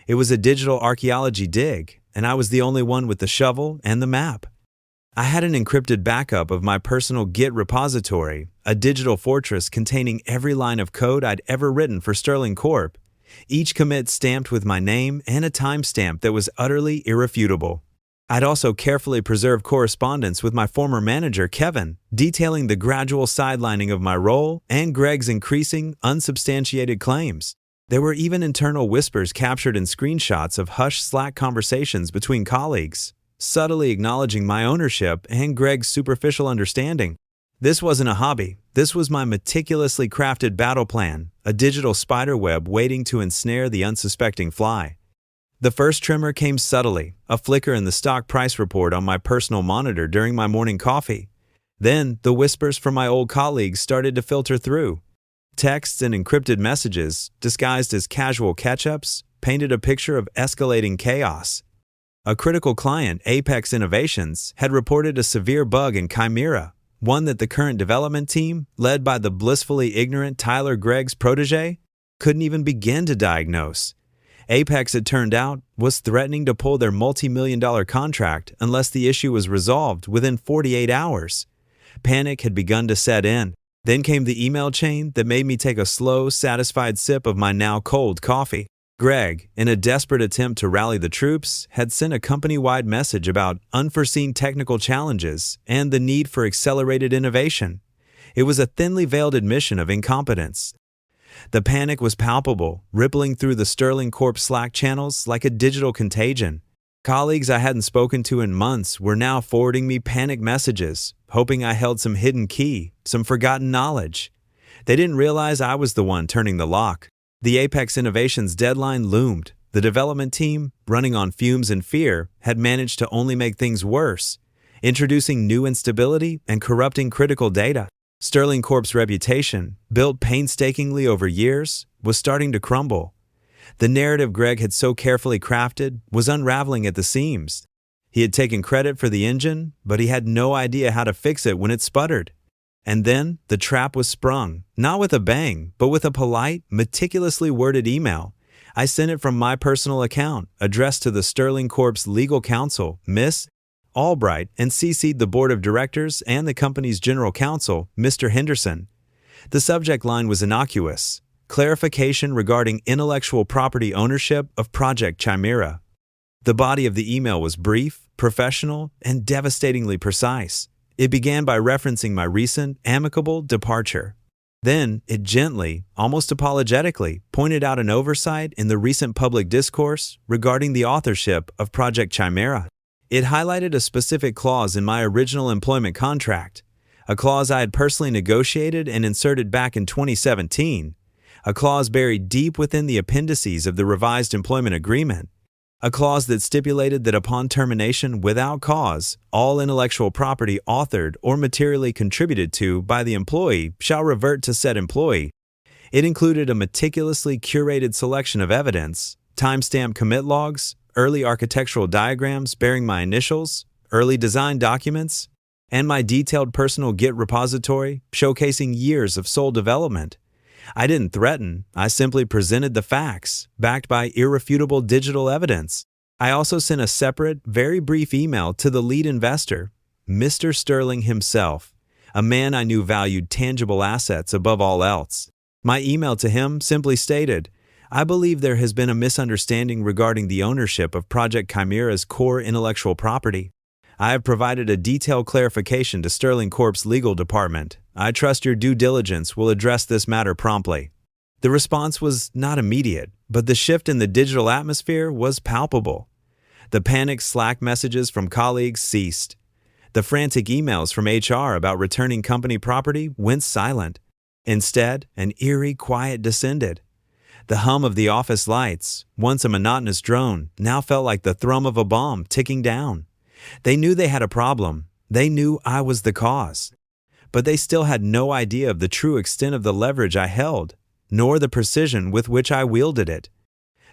It was a digital archaeology dig, and I was the only one with the shovel and the map. I had an encrypted backup of my personal Git repository, a digital fortress containing every line of code I'd ever written for Sterling Corp, each commit stamped with my name and a timestamp that was utterly irrefutable. I'd also carefully preserved correspondence with my former manager, Kevin, detailing the gradual sidelining of my role and Greg's increasing, unsubstantiated claims. There were even internal whispers captured in screenshots of hushed Slack conversations between colleagues, subtly acknowledging my ownership and Greg's superficial understanding. This wasn't a hobby. This was my meticulously crafted battle plan, a digital spiderweb waiting to ensnare the unsuspecting fly. The first tremor came subtly, a flicker in the stock price report on my personal monitor during my morning coffee. Then, the whispers from my old colleagues started to filter through. Texts and encrypted messages, disguised as casual catch-ups, painted a picture of escalating chaos. A critical client, Apex Innovations, had reported a severe bug in Chimera, one that the current development team, led by the blissfully ignorant Tyler Gregg's protege, couldn't even begin to diagnose. Apex, it turned out, was threatening to pull their multi-million-dollar contract unless the issue was resolved within 48 hours. Panic had begun to set in. Then came the email chain that made me take a slow, satisfied sip of my now cold coffee. Gregg, in a desperate attempt to rally the troops, had sent a company-wide message about unforeseen technical challenges and the need for accelerated innovation. It was a thinly veiled admission of incompetence. The panic was palpable, rippling through the Sterling Corp Slack channels like a digital contagion. Colleagues I hadn't spoken to in months were now forwarding me panic messages, hoping I held some hidden key, some forgotten knowledge. They didn't realize I was the one turning the lock. The Apex Innovations deadline loomed. The development team, running on fumes and fear, had managed to only make things worse, introducing new instability and corrupting critical data. Sterling Corp's reputation, built painstakingly over years, was starting to crumble. The narrative Gregg had so carefully crafted was unraveling at the seams. He had taken credit for the engine, but he had no idea how to fix it when it sputtered. And then the trap was sprung, not with a bang, but with a polite, meticulously worded email. I sent it from my personal account, addressed to the Sterling Corp's legal counsel, Miss Albright, and CC'd the board of directors and the company's general counsel, Mr. Henderson. The subject line was innocuous: clarification regarding intellectual property ownership of Project Chimera. The body of the email was brief, professional, and devastatingly precise. It began by referencing my recent, amicable departure. Then, it gently, almost apologetically, pointed out an oversight in the recent public discourse regarding the authorship of Project Chimera. It highlighted a specific clause in my original employment contract, a clause I had personally negotiated and inserted back in 2017, a clause buried deep within the appendices of the revised employment agreement, a clause that stipulated that upon termination without cause, all intellectual property authored or materially contributed to by the employee shall revert to said employee. It included a meticulously curated selection of evidence, timestamp commit logs, early architectural diagrams bearing my initials, early design documents, and my detailed personal Git repository showcasing years of sole development. I didn't threaten, I simply presented the facts, backed by irrefutable digital evidence. I also sent a separate, very brief email to the lead investor, Mr. Sterling himself, a man I knew valued tangible assets above all else. My email to him simply stated, I believe there has been a misunderstanding regarding the ownership of Project Chimera's core intellectual property. I have provided a detailed clarification to Sterling Corp's legal department. I trust your due diligence will address this matter promptly. The response was not immediate, but the shift in the digital atmosphere was palpable. The panicked Slack messages from colleagues ceased. The frantic emails from HR about returning company property went silent. Instead, an eerie quiet descended. The hum of the office lights, once a monotonous drone, now felt like the thrum of a bomb ticking down. They knew they had a problem. They knew I was the cause. But they still had no idea of the true extent of the leverage I held, nor the precision with which I wielded it.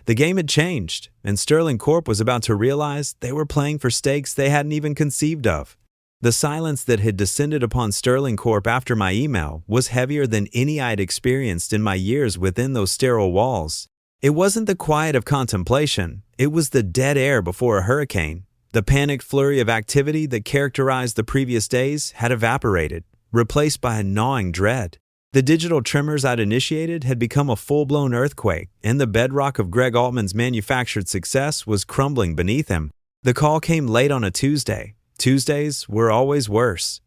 The game had changed, and Sterling Corp was about to realize they were playing for stakes they hadn't even conceived of. The silence that had descended upon Sterling Corp after my email was heavier than any I had experienced in my years within those sterile walls. It wasn't the quiet of contemplation, it was the dead air before a hurricane. The panicked flurry of activity that characterized the previous days had evaporated, replaced by a gnawing dread. The digital tremors I'd initiated had become a full-blown earthquake, and the bedrock of Gregg Altman's manufactured success was crumbling beneath him. The call came late on a Tuesday. Tuesdays were always worse.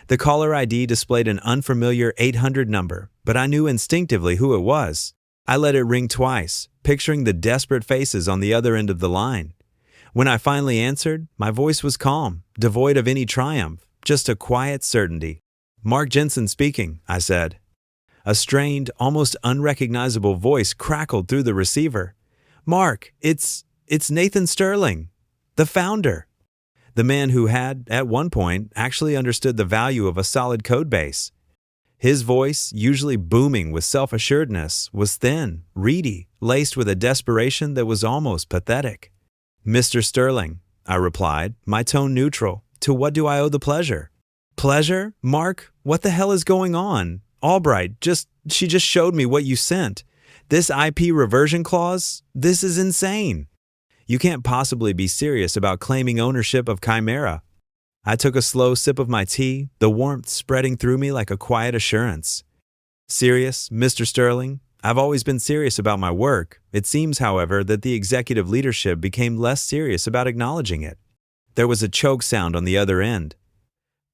The caller ID displayed an unfamiliar 800 number, but I knew instinctively who it was. I let it ring twice, picturing the desperate faces on the other end of the line. When I finally answered, my voice was calm, devoid of any triumph, just a quiet certainty. Mark Jensen speaking, I said. A strained, almost unrecognizable voice crackled through the receiver. Mark, it's Nathan Sterling, the founder. The man who had, at one point, actually understood the value of a solid code base. His voice, usually booming with self-assuredness, was thin, reedy, laced with a desperation that was almost pathetic. "Mr. Sterling," I replied, my tone neutral, "to what do I owe the pleasure?" "Pleasure? Mark, what the hell is going on? Albright, she just showed me what you sent. This IP reversion clause? This is insane. You can't possibly be serious about claiming ownership of Chimera." I took a slow sip of my tea, the warmth spreading through me like a quiet assurance. "Serious, Mr. Sterling? I've always been serious about my work. It seems, however, that the executive leadership became less serious about acknowledging it." There was a choke sound on the other end.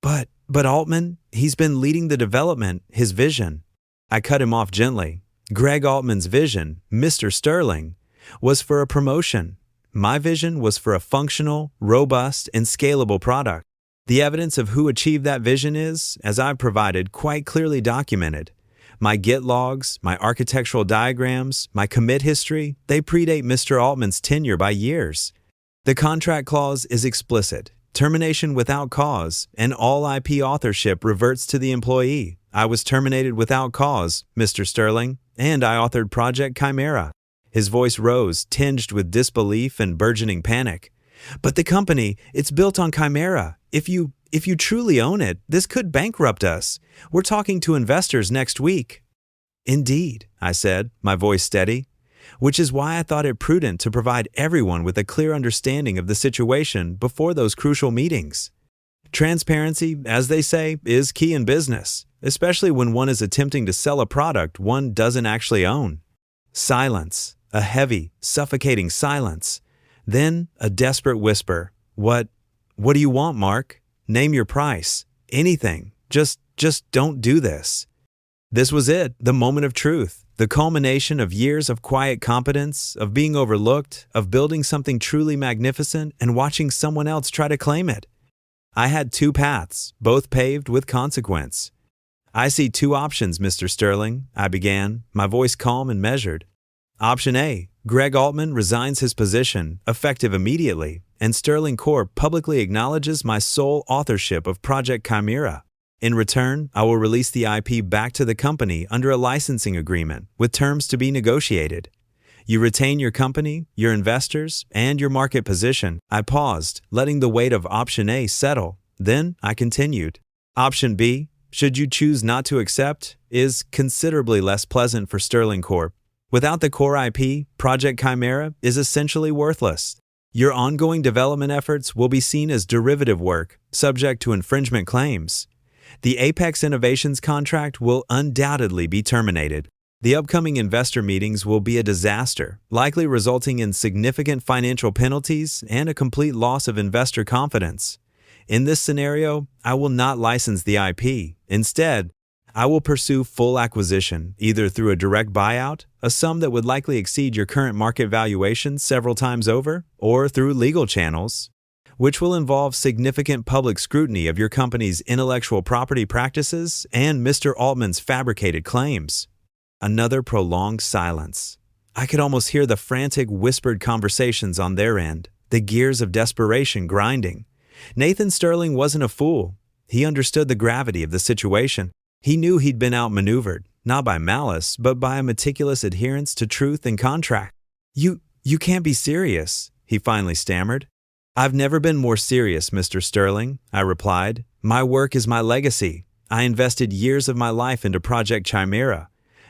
But Altman, he's been leading the development, his vision." I cut him off gently. Greg Altman's vision, Mr. Sterling, was for a promotion. My vision was for a functional, robust, and scalable product. The evidence of who achieved that vision is, as I've provided, quite clearly documented. My Git logs, my architectural diagrams, my commit history, they predate Mr. Altman's tenure by years. The contract clause is explicit. Termination without cause, and all IP authorship reverts to the employee. I was terminated without cause, Mr. Sterling, and I authored Project Chimera. His voice rose, tinged with disbelief and burgeoning panic. "But the company, it's built on Chimera. If you truly own it, this could bankrupt us. We're talking to investors next week." "Indeed," I said, my voice steady, "which is why I thought it prudent to provide everyone with a clear understanding of the situation before those crucial meetings. Transparency, as they say, is key in business, especially when one is attempting to sell a product one doesn't actually own." Silence, a heavy, suffocating silence. Then a desperate whisper. What do you want, Mark? Name your price. Anything. Just don't do this." This was it, the moment of truth, the culmination of years of quiet competence, of being overlooked, of building something truly magnificent and watching someone else try to claim it. I had two paths, both paved with consequence. "I see two options, Mr. Sterling," I began, my voice calm and measured. "Option A, Greg Altman resigns his position, effective immediately, and Sterling Corp publicly acknowledges my sole authorship of Project Chimera. In return, I will release the IP back to the company under a licensing agreement, with terms to be negotiated. You retain your company, your investors, and your market position." I paused, letting the weight of Option A settle. Then I continued. "Option B, should you choose not to accept, is considerably less pleasant for Sterling Corp. Without the core IP, Project Chimera is essentially worthless. Your ongoing development efforts will be seen as derivative work, subject to infringement claims. The Apex Innovations contract will undoubtedly be terminated. The upcoming investor meetings will be a disaster, likely resulting in significant financial penalties and a complete loss of investor confidence. In this scenario, I will not license the IP. Instead, I will pursue full acquisition, either through a direct buyout, a sum that would likely exceed your current market valuation several times over, or through legal channels, which will involve significant public scrutiny of your company's intellectual property practices and Mr. Altman's fabricated claims." Another prolonged silence. I could almost hear the frantic, whispered conversations on their end, the gears of desperation grinding. Nathan Sterling wasn't a fool. He understood the gravity of the situation. He knew he'd been outmaneuvered, not by malice, but by a meticulous adherence to truth and contract. You can't be serious," he finally stammered. "I've never been more serious, Mr. Sterling," I replied. "My work is my legacy. I invested years of my life into Project Chimera,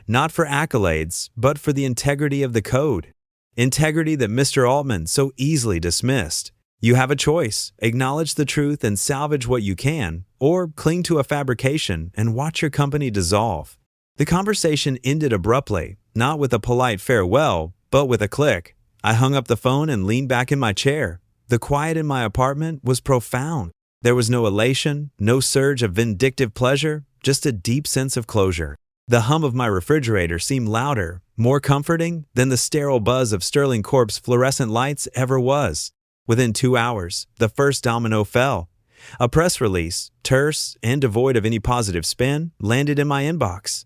not for accolades, but for the integrity of the code. Integrity that Mr. Altman so easily dismissed. You have a choice. Acknowledge the truth and salvage what you can, or cling to a fabrication and watch your company dissolve." The conversation ended abruptly, not with a polite farewell, but with a click. I hung up the phone and leaned back in my chair. The quiet in my apartment was profound. There was no elation, no surge of vindictive pleasure, just a deep sense of closure. The hum of my refrigerator seemed louder, more comforting than the sterile buzz of Sterling Corp's fluorescent lights ever was. Within 2 hours, the first domino fell. A press release, terse and devoid of any positive spin, landed in my inbox.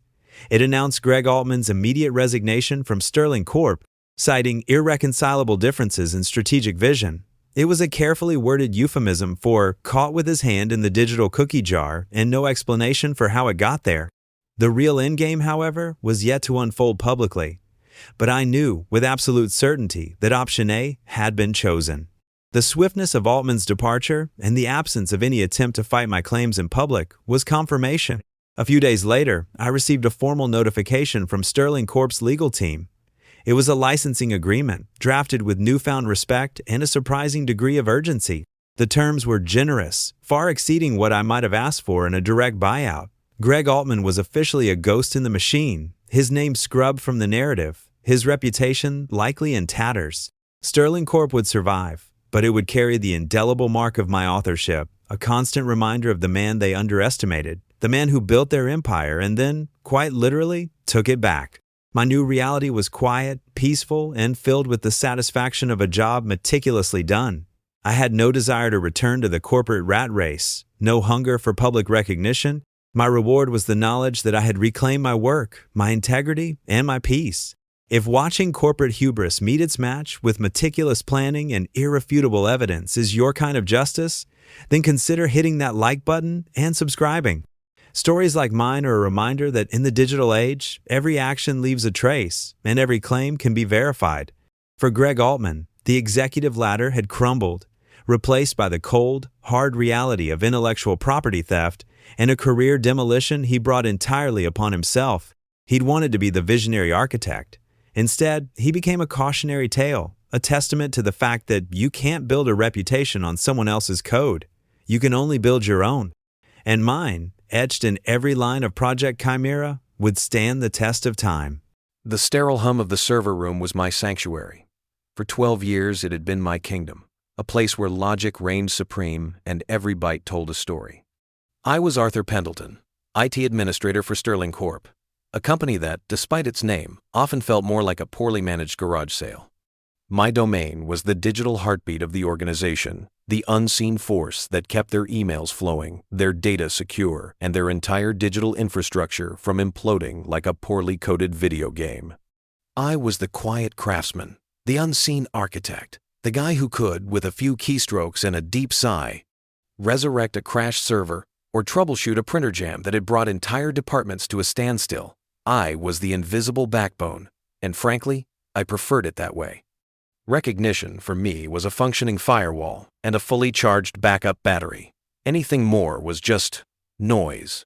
It announced Greg Altman's immediate resignation from Sterling Corp, citing irreconcilable differences in strategic vision. It was a carefully worded euphemism for caught with his hand in the digital cookie jar and no explanation for how it got there. The real endgame, however, was yet to unfold publicly. But I knew with absolute certainty that option A had been chosen. The swiftness of Altman's departure and the absence of any attempt to fight my claims in public was confirmation. A few days later, I received a formal notification from Sterling Corp's legal team. It was a licensing agreement, drafted with newfound respect and a surprising degree of urgency. The terms were generous, far exceeding what I might have asked for in a direct buyout. Greg Altman was officially a ghost in the machine, his name scrubbed from the narrative, his reputation likely in tatters. Sterling Corp would survive, but it would carry the indelible mark of my authorship, a constant reminder of the man they underestimated, the man who built their empire and then, quite literally, took it back. My new reality was quiet, peaceful, and filled with the satisfaction of a job meticulously done. I had no desire to return to the corporate rat race, no hunger for public recognition. My reward was the knowledge that I had reclaimed my work, my integrity, and my peace. If watching corporate hubris meet its match with meticulous planning and irrefutable evidence is your kind of justice, then consider hitting that like button and subscribing. Stories like mine are a reminder that in the digital age, every action leaves a trace, and every claim can be verified. For Greg Altman, the executive ladder had crumbled, replaced by the cold, hard reality of intellectual property theft and a career demolition he brought entirely upon himself. He'd wanted to be the visionary architect. Instead, he became a cautionary tale, a testament to the fact that you can't build a reputation on someone else's code. You can only build your own. And mine, etched in every line of Project Chimera, would stand the test of time. The sterile hum of the server room was my sanctuary. For 12 years it had been my kingdom, a place where logic reigned supreme and every byte told a story. I was Arthur Pendleton, IT administrator for Sterling Corp, a company that, despite its name, often felt more like a poorly managed garage sale. My domain was the digital heartbeat of the organization, the unseen force that kept their emails flowing, their data secure, and their entire digital infrastructure from imploding like a poorly coded video game. I was the quiet craftsman, the unseen architect, the guy who could, with a few keystrokes and a deep sigh, resurrect a crashed server or troubleshoot a printer jam that had brought entire departments to a standstill. I was the invisible backbone, and frankly, I preferred it that way. Recognition, for me, was a functioning firewall and a fully charged backup battery. Anything more was just noise.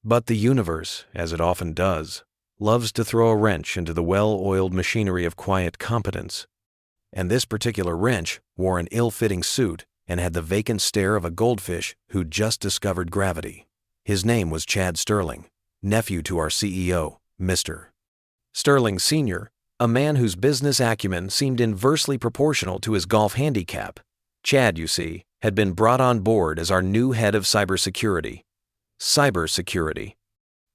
But the universe, as it often does, loves to throw a wrench into the well-oiled machinery of quiet competence. And this particular wrench wore an ill-fitting suit and had the vacant stare of a goldfish who'd just discovered gravity. His name was Chad Sterling, nephew to our CEO, Mr. Sterling Sr., a man whose business acumen seemed inversely proportional to his golf handicap. Chad, you see, had been brought on board as our new head of cybersecurity. Cybersecurity.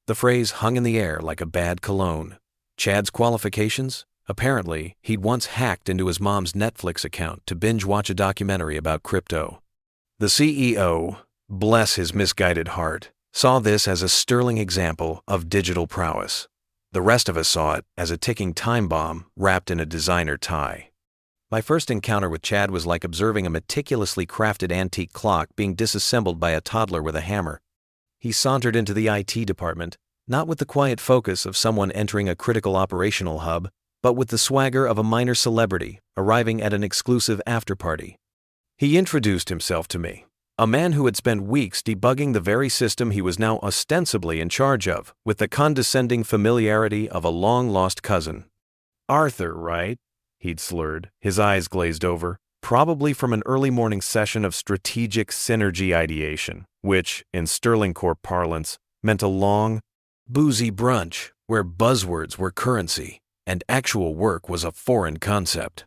The phrase hung in the air like a bad cologne. Chad's qualifications? Apparently, he'd once hacked into his mom's Netflix account to binge-watch a documentary about crypto. The CEO, bless his misguided heart, saw this as a sterling example of digital prowess. The rest of us saw it as a ticking time bomb wrapped in a designer tie. My first encounter with Chad was like observing a meticulously crafted antique clock being disassembled by a toddler with a hammer. He sauntered into the IT department, not with the quiet focus of someone entering a critical operational hub, but with the swagger of a minor celebrity arriving at an exclusive after-party. He introduced himself to me, a man who had spent weeks debugging the very system he was now ostensibly in charge of, with the condescending familiarity of a long-lost cousin. Arthur, right? He'd slurred, his eyes glazed over, probably from an early morning session of strategic synergy ideation, which, in Sterling Corp parlance, meant a long, boozy brunch where buzzwords were currency and actual work was a foreign concept.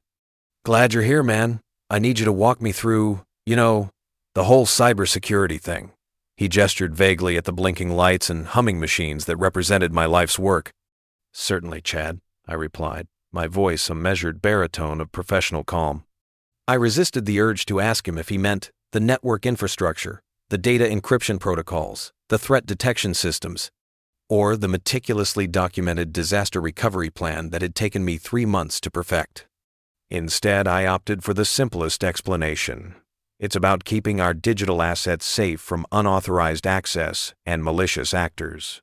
Glad you're here, man. I need you to walk me through, the whole cybersecurity thing. He gestured vaguely at the blinking lights and humming machines that represented my life's work. Certainly, Chad, I replied, my voice a measured baritone of professional calm. I resisted the urge to ask him if he meant the network infrastructure, the data encryption protocols, the threat detection systems, or the meticulously documented disaster recovery plan that had taken me 3 months to perfect. Instead, I opted for the simplest explanation. It's about keeping our digital assets safe from unauthorized access and malicious actors.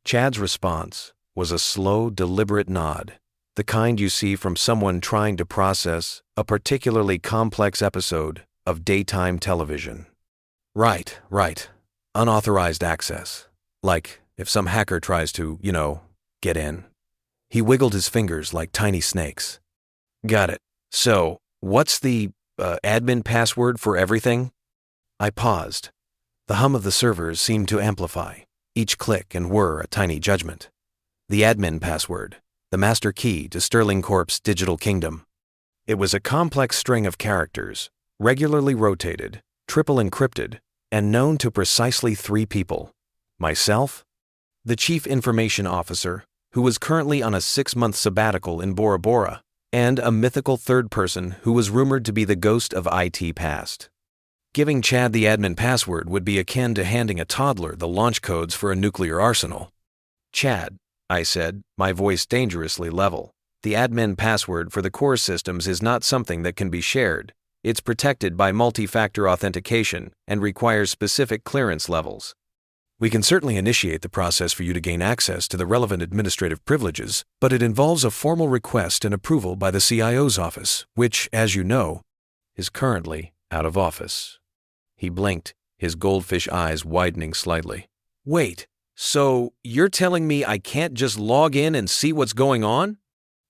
Chad's response was a slow, deliberate nod, the kind you see from someone trying to process a particularly complex episode of daytime television. Right. Unauthorized access. Like if some hacker tries to, get in. He wiggled his fingers like tiny snakes. Got it. So, what's the admin password for everything? I paused. The hum of the servers seemed to amplify, each click and whir a tiny judgment. The admin password, the master key to Sterling Corp's digital kingdom. It was a complex string of characters, regularly rotated, triple encrypted, and known to precisely 3 people. Myself, the Chief Information Officer, who was currently on a 6-month sabbatical in Bora Bora, and a mythical third person who was rumored to be the ghost of IT past. Giving Chad the admin password would be akin to handing a toddler the launch codes for a nuclear arsenal. Chad, I said, my voice dangerously level, the admin password for the core systems is not something that can be shared. It's protected by multi-factor authentication and requires specific clearance levels. We can certainly initiate the process for you to gain access to the relevant administrative privileges, but it involves a formal request and approval by the CIO's office, which, as you know, is currently out of office. He blinked, his goldfish eyes widening slightly. Wait, so you're telling me I can't just log in and see what's going on?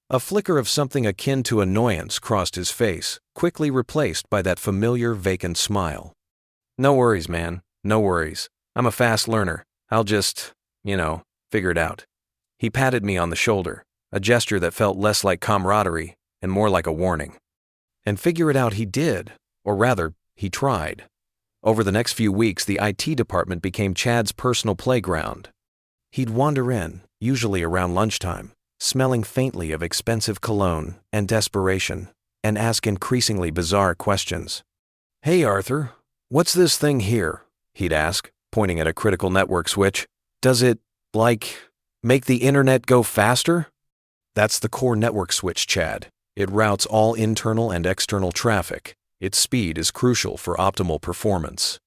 A flicker of something akin to annoyance crossed his face, quickly replaced by that familiar vacant smile. No worries, man, no worries. I'm a fast learner. I'll just, figure it out. He patted me on the shoulder, a gesture that felt less like camaraderie and more like a warning. And figure it out he did, or rather, he tried. Over the next few weeks, the IT department became Chad's personal playground. He'd wander in, usually around lunchtime, smelling faintly of expensive cologne and desperation, and ask increasingly bizarre questions. Hey, Arthur, what's this thing here? He'd ask, pointing at a critical network switch. Does it, make the internet go faster? That's the core network switch, Chad. It routes all internal and external traffic. Its speed is crucial for optimal performance.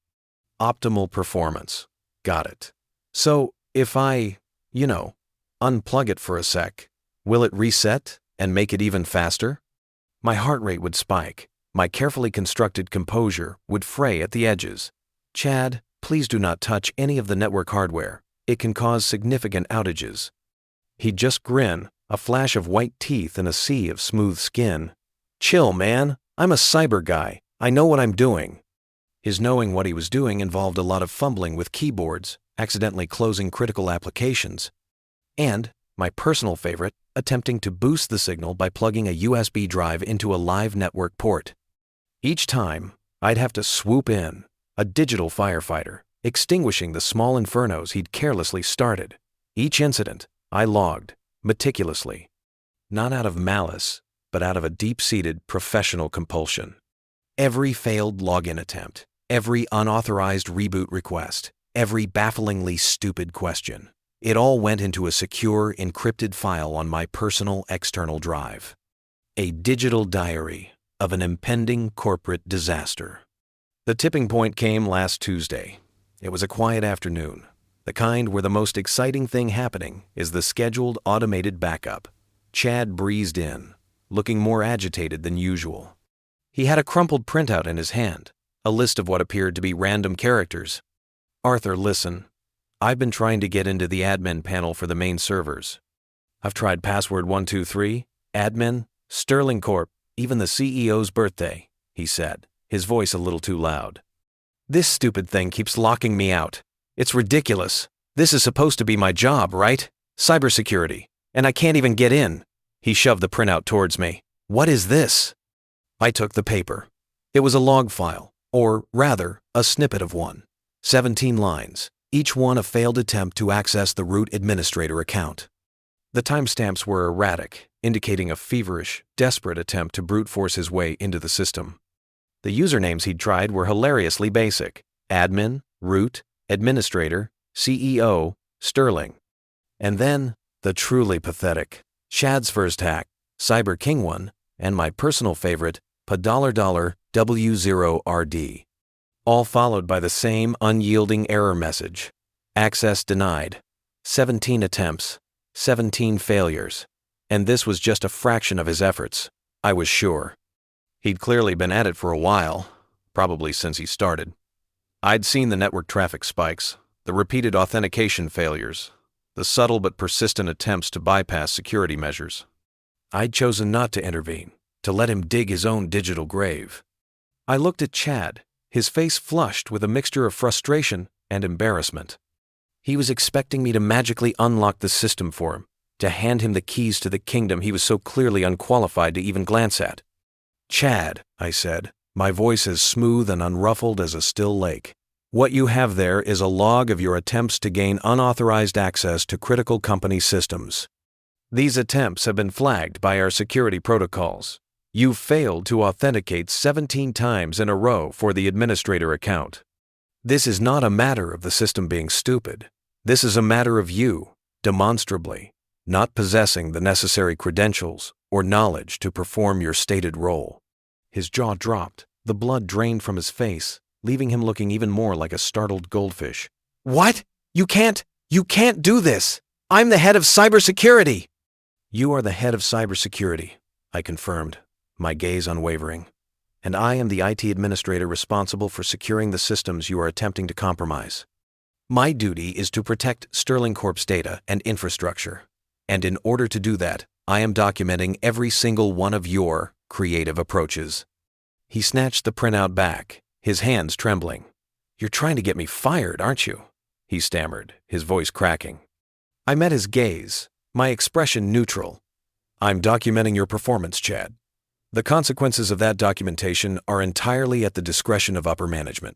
Optimal performance. Got it. So, if I, unplug it for a sec, will it reset and make it even faster? My heart rate would spike. My carefully constructed composure would fray at the edges. Chad, please do not touch any of the network hardware. It can cause significant outages. He'd just grin, a flash of white teeth and a sea of smooth skin. Chill, man. I'm a cyber guy. I know what I'm doing. His knowing what he was doing involved a lot of fumbling with keyboards, accidentally closing critical applications, and, my personal favorite, attempting to boost the signal by plugging a USB drive into a live network port. Each time, I'd have to swoop in, a digital firefighter, extinguishing the small infernos he'd carelessly started. Each incident, I logged, meticulously. Not out of malice, but out of a deep-seated professional compulsion. Every failed login attempt, every unauthorized reboot request, every bafflingly stupid question. It all went into a secure, encrypted file on my personal external drive. A digital diary of an impending corporate disaster. The tipping point came last Tuesday. It was a quiet afternoon, the kind where the most exciting thing happening is the scheduled automated backup. Chad breezed in, looking more agitated than usual. He had a crumpled printout in his hand, a list of what appeared to be random characters. Arthur, listen. I've been trying to get into the admin panel for the main servers. I've tried password 123, admin, Sterling Corp, even the CEO's birthday, he said, his voice a little too loud. This stupid thing keeps locking me out. It's ridiculous. This is supposed to be my job, right? Cybersecurity. And I can't even get in. He shoved the printout towards me. What is this? I took the paper. It was a log file, or rather, a snippet of one. 17 lines, each one a failed attempt to access the root administrator account. The timestamps were erratic, indicating a feverish, desperate attempt to brute force his way into the system. The usernames he'd tried were hilariously basic: admin, root, administrator, CEO, Sterling. And then, the truly pathetic, Chad's first hack, Cyber King one, and my personal favorite, $$W0RD. All followed by the same unyielding error message. Access denied. 17 attempts. 17 failures. And this was just a fraction of his efforts, I was sure. He'd clearly been at it for a while, probably since he started. I'd seen the network traffic spikes, the repeated authentication failures, the subtle but persistent attempts to bypass security measures. I'd chosen not to intervene, to let him dig his own digital grave. I looked at Chad, his face flushed with a mixture of frustration and embarrassment. He was expecting me to magically unlock the system for him, to hand him the keys to the kingdom he was so clearly unqualified to even glance at. "Chad," I said, my voice as smooth and unruffled as a still lake. "What you have there is a log of your attempts to gain unauthorized access to critical company systems. These attempts have been flagged by our security protocols. You've failed to authenticate 17 times in a row for the administrator account. This is not a matter of the system being stupid. This is a matter of you, demonstrably, not possessing the necessary credentials or knowledge to perform your stated role." His jaw dropped, the blood drained from his face, leaving him looking even more like a startled goldfish. "What? You can't do this! I'm the head of cybersecurity!" "You are the head of cybersecurity," I confirmed, my gaze unwavering. "And I am the IT administrator responsible for securing the systems you are attempting to compromise. My duty is to protect Sterling Corp's data and infrastructure, and in order to do that, I am documenting every single one of your creative approaches." He snatched the printout back, his hands trembling. "You're trying to get me fired, aren't you?" he stammered, his voice cracking. I met his gaze, my expression neutral. "I'm documenting your performance, Chad. The consequences of that documentation are entirely at the discretion of upper management.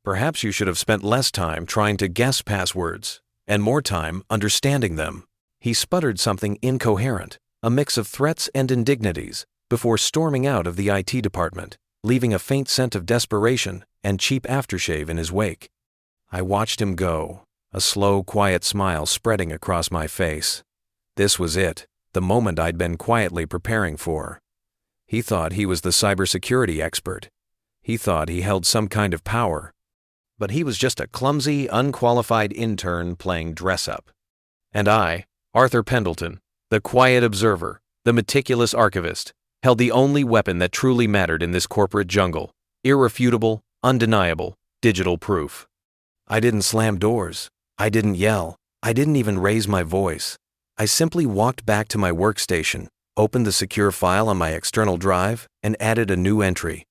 Perhaps you should have spent less time trying to guess passwords and more time understanding them." He sputtered something incoherent, a mix of threats and indignities, before storming out of the IT department, leaving a faint scent of desperation and cheap aftershave in his wake. I watched him go, a slow, quiet smile spreading across my face. This was it, the moment I'd been quietly preparing for. He thought he was the cybersecurity expert. He thought he held some kind of power. But he was just a clumsy, unqualified intern playing dress-up. And I, Arthur Pendleton, the quiet observer, the meticulous archivist, held the only weapon that truly mattered in this corporate jungle: irrefutable, undeniable, digital proof. I didn't slam doors. I didn't yell. I didn't even raise my voice. I simply walked back to my workstation, opened the secure file on my external drive, and added a new entry.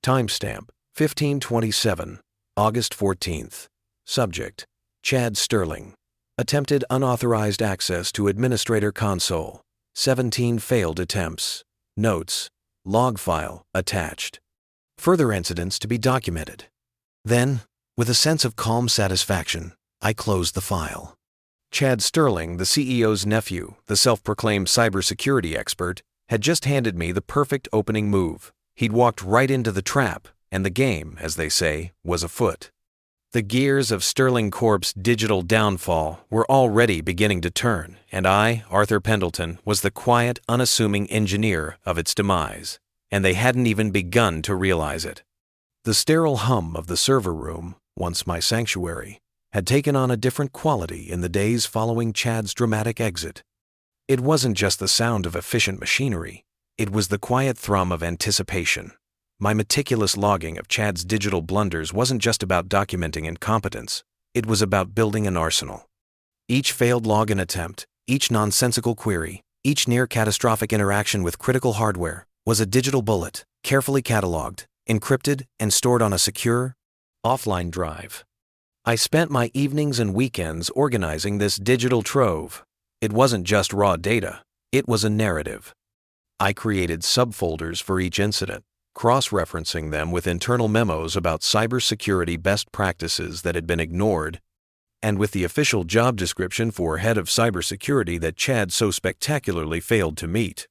Timestamp: 1527, August 14th. Subject: Chad Sterling. Attempted unauthorized access to administrator console. 17 failed attempts. Notes: log file attached. Further incidents to be documented. Then, with a sense of calm satisfaction, I closed the file. Chad Sterling, the CEO's nephew, the self-proclaimed cybersecurity expert, had just handed me the perfect opening move. He'd walked right into the trap, and the game, as they say, was afoot. The gears of Sterling Corp's digital downfall were already beginning to turn, and I, Arthur Pendleton, was the quiet, unassuming engineer of its demise, and they hadn't even begun to realize it. The sterile hum of the server room, once my sanctuary, had taken on a different quality in the days following Chad's dramatic exit. It wasn't just the sound of efficient machinery, it was the quiet thrum of anticipation. My meticulous logging of Chad's digital blunders wasn't just about documenting incompetence, it was about building an arsenal. Each failed login attempt, each nonsensical query, each near-catastrophic interaction with critical hardware was a digital bullet, carefully cataloged, encrypted, and stored on a secure, offline drive. I spent my evenings and weekends organizing this digital trove. It wasn't just raw data, it was a narrative. I created subfolders for each incident, cross-referencing them with internal memos about cybersecurity best practices that had been ignored, and with the official job description for head of cybersecurity that Chad so spectacularly failed to meet.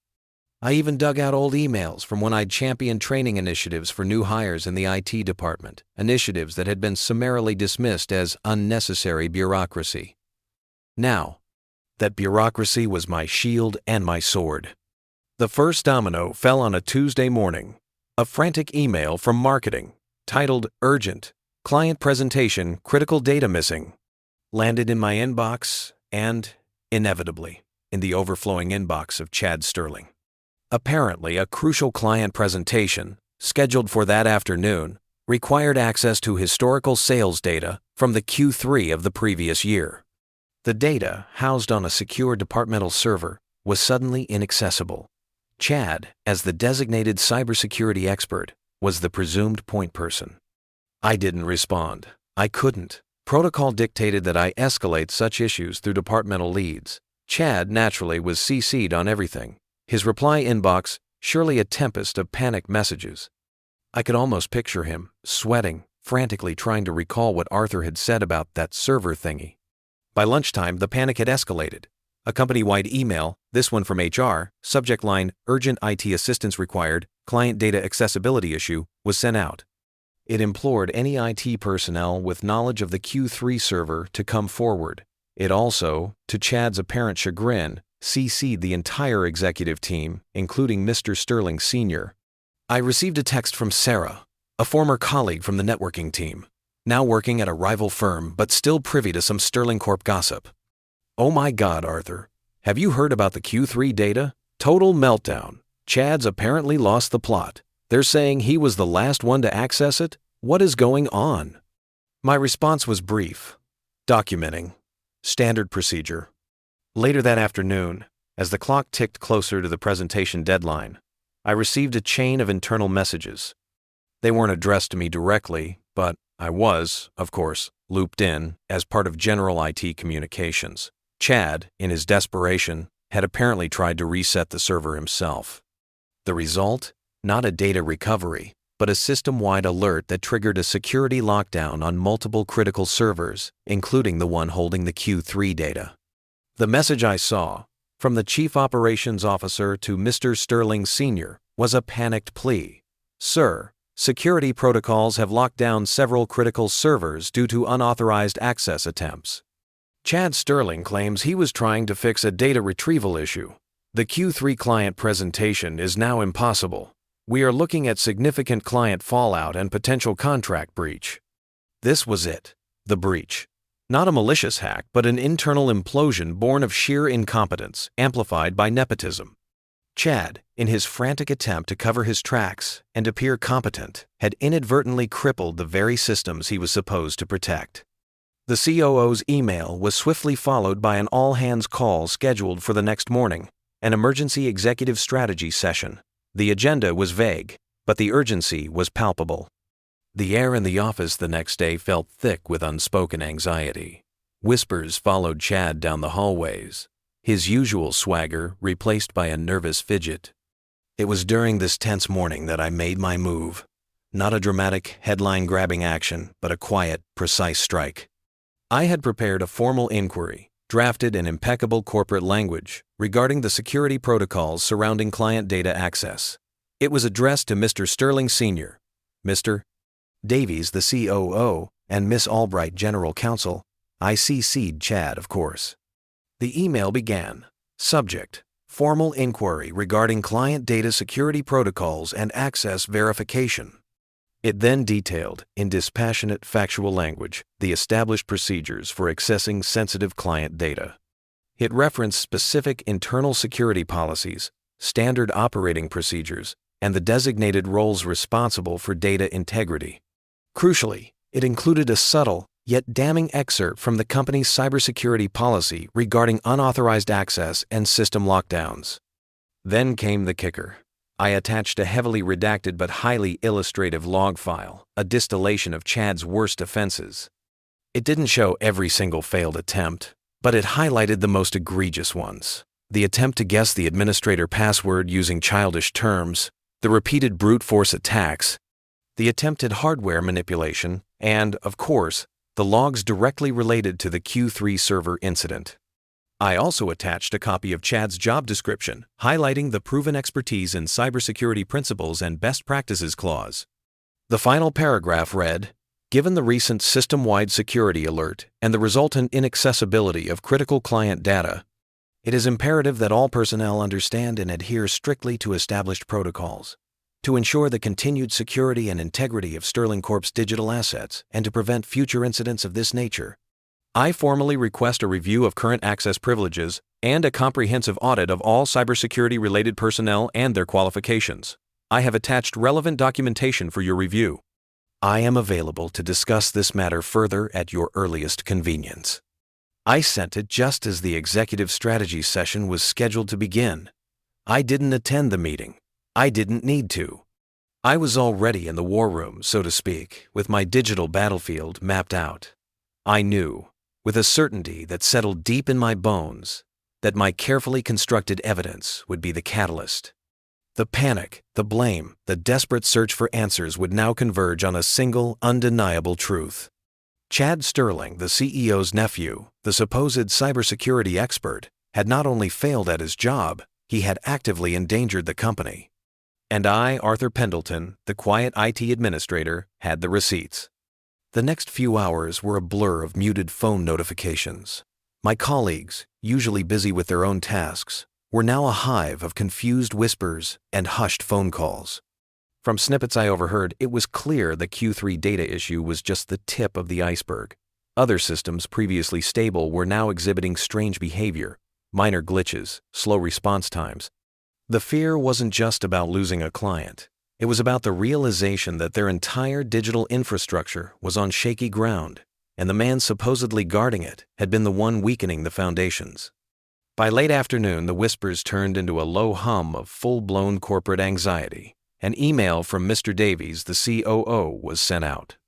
I even dug out old emails from when I'd championed training initiatives for new hires in the IT department, initiatives that had been summarily dismissed as unnecessary bureaucracy. Now, that bureaucracy was my shield and my sword. The first domino fell on a Tuesday morning. A frantic email from marketing, titled Urgent, Client Presentation, Critical Data Missing, landed in my inbox and, inevitably, in the overflowing inbox of Chad Sterling. Apparently, a crucial client presentation, scheduled for that afternoon, required access to historical sales data from the Q3 of the previous year. The data, housed on a secure departmental server, was suddenly inaccessible. Chad, as the designated cybersecurity expert, was the presumed point person. I didn't respond. I couldn't. Protocol dictated that I escalate such issues through departmental leads. Chad, naturally, was CC'd on everything. His reply inbox, surely a tempest of panicked messages. I could almost picture him, sweating, frantically trying to recall what Arthur had said about that server thingy. By lunchtime, the panic had escalated. A company-wide email, this one from HR, subject line, Urgent IT Assistance Required, Client Data Accessibility Issue, was sent out. It implored any IT personnel with knowledge of the Q3 server to come forward. It also, to Chad's apparent chagrin, CC'd the entire executive team, including Mr. Sterling Sr. I received a text from Sarah, a former colleague from the networking team, now working at a rival firm but still privy to some Sterling Corp gossip. Oh my God, Arthur. Have you heard about the Q3 data? Total meltdown. Chad's apparently lost the plot. They're saying he was the last one to access it? What is going on? My response was brief. Documenting. Standard procedure. Later that afternoon, as the clock ticked closer to the presentation deadline, I received a chain of internal messages. They weren't addressed to me directly, but I was, of course, looped in as part of general IT communications. Chad, in his desperation, had apparently tried to reset the server himself. The result? Not a data recovery, but a system-wide alert that triggered a security lockdown on multiple critical servers, including the one holding the Q3 data. The message I saw, from the Chief Operations Officer to Mr. Sterling Sr., was a panicked plea. Sir, security protocols have locked down several critical servers due to unauthorized access attempts. Chad Sterling claims he was trying to fix a data retrieval issue. The Q3 client presentation is now impossible. We are looking at significant client fallout and potential contract breach. This was it, the breach. Not a malicious hack, but an internal implosion born of sheer incompetence, amplified by nepotism. Chad, in his frantic attempt to cover his tracks and appear competent, had inadvertently crippled the very systems he was supposed to protect. The COO's email was swiftly followed by an all-hands call scheduled for the next morning, an emergency executive strategy session. The agenda was vague, but the urgency was palpable. The air in the office the next day felt thick with unspoken anxiety. Whispers followed Chad down the hallways, his usual swagger replaced by a nervous fidget. It was during this tense morning that I made my move. Not a dramatic, headline-grabbing action, but a quiet, precise strike. I had prepared a formal inquiry, drafted in impeccable corporate language, regarding the security protocols surrounding client data access. It was addressed to Mr. Sterling Sr., Mr. Davies, the COO, and Miss Albright, General Counsel. I CC'd Chad, of course. The email began, Subject, Formal Inquiry regarding Client Data Security Protocols and Access Verification. It then detailed, in dispassionate, factual language, the established procedures for accessing sensitive client data. It referenced specific internal security policies, standard operating procedures, and the designated roles responsible for data integrity. Crucially, it included a subtle, yet damning excerpt from the company's cybersecurity policy regarding unauthorized access and system lockdowns. Then came the kicker. I attached a heavily redacted but highly illustrative log file, a distillation of Chad's worst offenses. It didn't show every single failed attempt, but it highlighted the most egregious ones. The attempt to guess the administrator password using childish terms, the repeated brute force attacks, the attempted hardware manipulation, and, of course, the logs directly related to the Q3 server incident. I also attached a copy of Chad's job description, highlighting the proven expertise in cybersecurity principles and best practices clause. The final paragraph read, Given the recent system-wide security alert and the resultant inaccessibility of critical client data, It is imperative that all personnel understand and adhere strictly to established protocols to ensure the continued security and integrity of Sterling Corp's digital assets and to prevent future incidents of this nature. I formally request a review of current access privileges and a comprehensive audit of all cybersecurity-related personnel and their qualifications. I have attached relevant documentation for your review. I am available to discuss this matter further at your earliest convenience. I sent it just as the executive strategy session was scheduled to begin. I didn't attend the meeting. I didn't need to. I was already in the war room, so to speak, with my digital battlefield mapped out. I knew, with a certainty that settled deep in my bones, that my carefully constructed evidence would be the catalyst. The panic, the blame, the desperate search for answers would now converge on a single, undeniable truth. Chad Sterling, the CEO's nephew, the supposed cybersecurity expert, had not only failed at his job, he had actively endangered the company. And I, Arthur Pendleton, the quiet IT administrator, had the receipts. The next few hours were a blur of muted phone notifications. My colleagues, usually busy with their own tasks, were now a hive of confused whispers and hushed phone calls. From snippets I overheard, it was clear the Q3 data issue was just the tip of the iceberg. Other systems previously stable were now exhibiting strange behavior, minor glitches, slow response times. The fear wasn't just about losing a client. It was about the realization that their entire digital infrastructure was on shaky ground, and the man supposedly guarding it had been the one weakening the foundations. By late afternoon, the whispers turned into a low hum of full-blown corporate anxiety. An email from Mr. Davies, the COO, was sent out.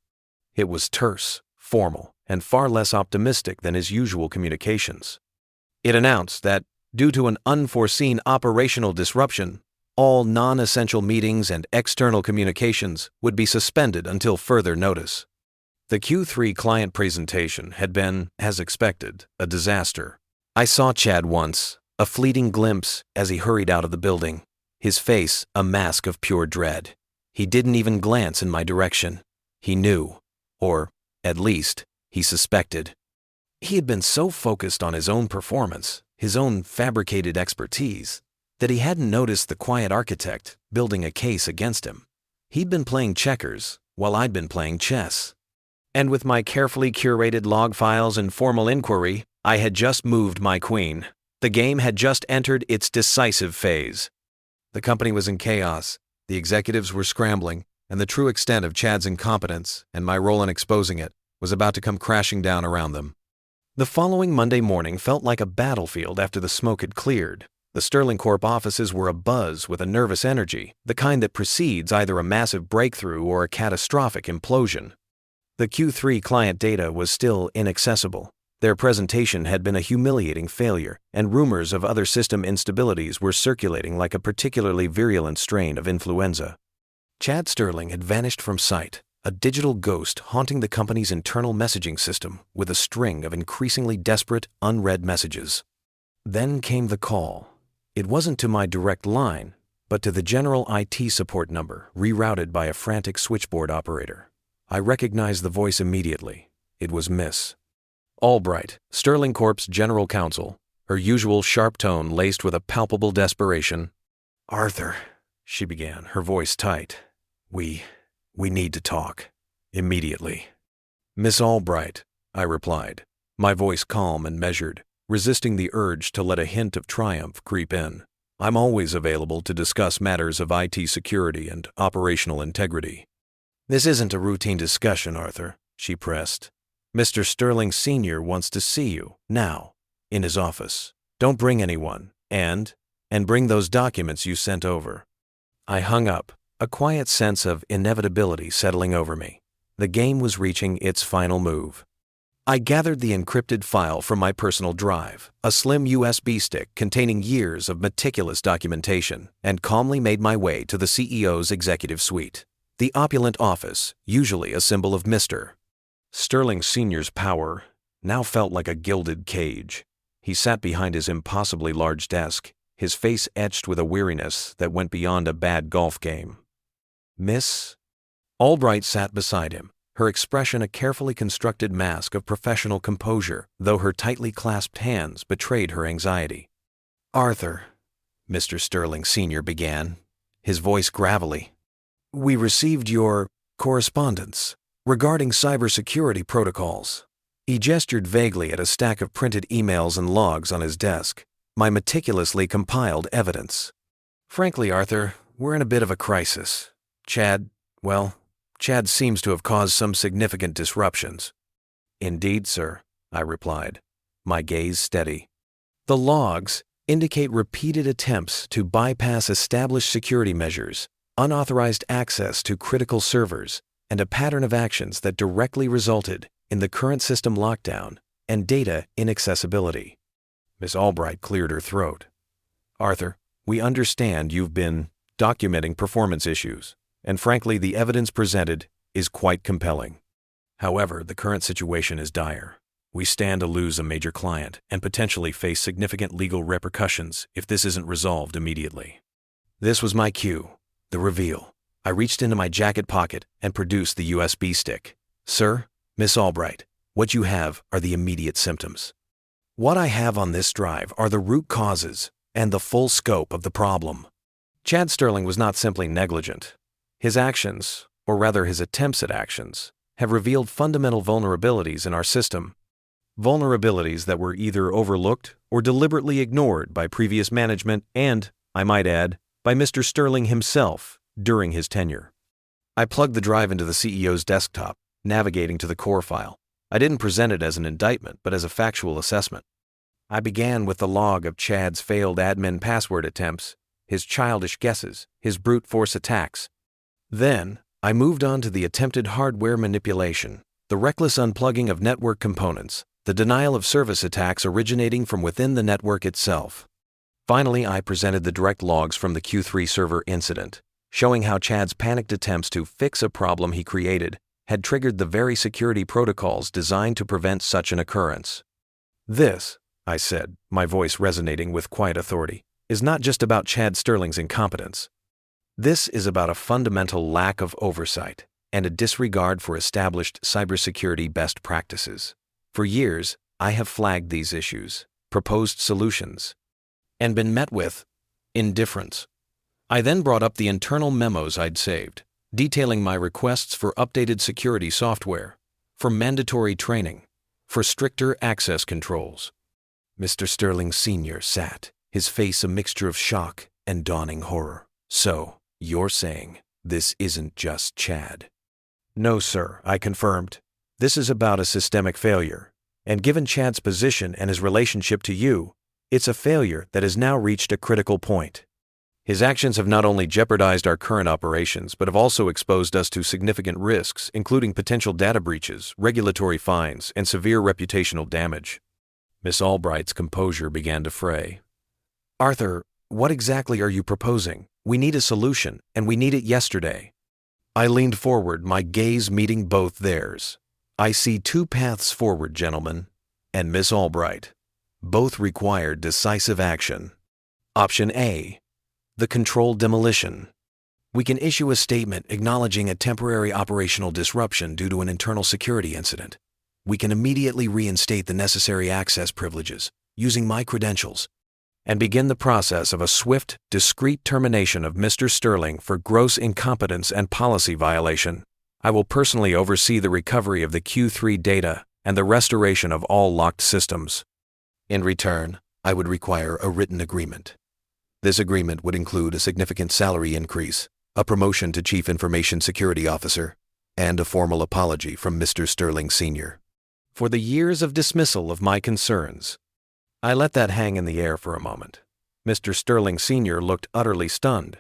It was terse, formal, and far less optimistic than his usual communications. It announced that, due to an unforeseen operational disruption, all non-essential meetings and external communications would be suspended until further notice. The Q3 client presentation had been, as expected, a disaster. I saw Chad once, a fleeting glimpse as he hurried out of the building. His face a mask of pure dread. He didn't even glance in my direction. He knew, or, at least, he suspected. He had been so focused on his own performance, his own fabricated expertise, that he hadn't noticed the quiet architect building a case against him. He'd been playing checkers, while I'd been playing chess. And with my carefully curated log files and formal inquiry, I had just moved my queen. The game had just entered its decisive phase. The company was in chaos, the executives were scrambling, and the true extent of Chad's incompetence, and my role in exposing it, was about to come crashing down around them. The following Monday morning felt like a battlefield after the smoke had cleared. The Sterling Corp offices were abuzz with a nervous energy, the kind that precedes either a massive breakthrough or a catastrophic implosion. The Q3 client data was still inaccessible. Their presentation had been a humiliating failure, and rumors of other system instabilities were circulating like a particularly virulent strain of influenza. Chad Sterling had vanished from sight, a digital ghost haunting the company's internal messaging system with a string of increasingly desperate, unread messages. Then came the call. It wasn't to my direct line, but to the general IT support number, rerouted by a frantic switchboard operator. I recognized the voice immediately. It was Miss Albright, Sterling Corp's general counsel, her usual sharp tone laced with a palpable desperation. "Arthur," she began, her voice tight. We need to talk. Immediately." "Miss Albright," I replied, my voice calm and measured, resisting the urge to let a hint of triumph creep in. "I'm always available to discuss matters of IT security and operational integrity." "This isn't a routine discussion, Arthur," she pressed. "Mr. Sterling Sr. wants to see you, now, in his office. Don't bring anyone, and bring those documents you sent over." I hung up, a quiet sense of inevitability settling over me. The game was reaching its final move. I gathered the encrypted file from my personal drive, a slim USB stick containing years of meticulous documentation, and calmly made my way to the CEO's executive suite. The opulent office, usually a symbol of Mr. Sterling Sr.'s power, now felt like a gilded cage. He sat behind his impossibly large desk, his face etched with a weariness that went beyond a bad golf game. Miss Albright sat beside him, her expression a carefully constructed mask of professional composure, though her tightly clasped hands betrayed her anxiety. Arthur, Mr. Sterling Sr. began, his voice gravelly. We received your correspondence regarding cybersecurity protocols. He gestured vaguely at a stack of printed emails and logs on his desk, my meticulously compiled evidence. Frankly, Arthur, we're in a bit of a crisis. Chad seems to have caused some significant disruptions. Indeed, sir, I replied, my gaze steady. The logs indicate repeated attempts to bypass established security measures, unauthorized access to critical servers, and a pattern of actions that directly resulted in the current system lockdown and data inaccessibility. Miss Albright cleared her throat. Arthur, we understand you've been documenting performance issues, and frankly, the evidence presented is quite compelling. However, the current situation is dire. We stand to lose a major client and potentially face significant legal repercussions if this isn't resolved immediately. This was my cue, the reveal. I reached into my jacket pocket and produced the USB stick. Sir, Miss Albright, what you have are the immediate symptoms. What I have on this drive are the root causes and the full scope of the problem. Chad Sterling was not simply negligent. His actions, or rather his attempts at actions, have revealed fundamental vulnerabilities in our system. Vulnerabilities that were either overlooked or deliberately ignored by previous management and, I might add, by Mr. Sterling himself during his tenure. I plugged the drive into the CEO's desktop, navigating to the core file. I didn't present it as an indictment, but as a factual assessment. I began with the log of Chad's failed admin password attempts, his childish guesses, his brute force attacks. Then, I moved on to the attempted hardware manipulation, the reckless unplugging of network components, the denial of service attacks originating from within the network itself. Finally, I presented the direct logs from the Q3 server incident, showing how Chad's panicked attempts to fix a problem he created had triggered the very security protocols designed to prevent such an occurrence. This, I said, my voice resonating with quiet authority, is not just about Chad Sterling's incompetence. This is about a fundamental lack of oversight and a disregard for established cybersecurity best practices. For years, I have flagged these issues, proposed solutions, and been met with indifference. I then brought up the internal memos I'd saved, detailing my requests for updated security software, for mandatory training, for stricter access controls. Mr. Sterling Sr. sat, his face a mixture of shock and dawning horror. So, you're saying this isn't just Chad? No, sir, I confirmed. This is about a systemic failure, and given Chad's position and his relationship to you, it's a failure that has now reached a critical point. His actions have not only jeopardized our current operations, but have also exposed us to significant risks, including potential data breaches, regulatory fines, and severe reputational damage. Miss Albright's composure began to fray. Arthur, what exactly are you proposing? We need a solution, and we need it yesterday. I leaned forward, my gaze meeting both theirs. I see two paths forward, gentlemen, and Miss Albright. Both require decisive action. Option A, the controlled demolition. We can issue a statement acknowledging a temporary operational disruption due to an internal security incident. We can immediately reinstate the necessary access privileges, using my credentials, and begin the process of a swift, discreet termination of Mr. Sterling for gross incompetence and policy violation. I will personally oversee the recovery of the Q3 data and the restoration of all locked systems. In return, I would require a written agreement. This agreement would include a significant salary increase, a promotion to Chief Information Security Officer, and a formal apology from Mr. Sterling Sr. for the years of dismissal of my concerns. I let that hang in the air for a moment. Mr. Sterling Sr. looked utterly stunned.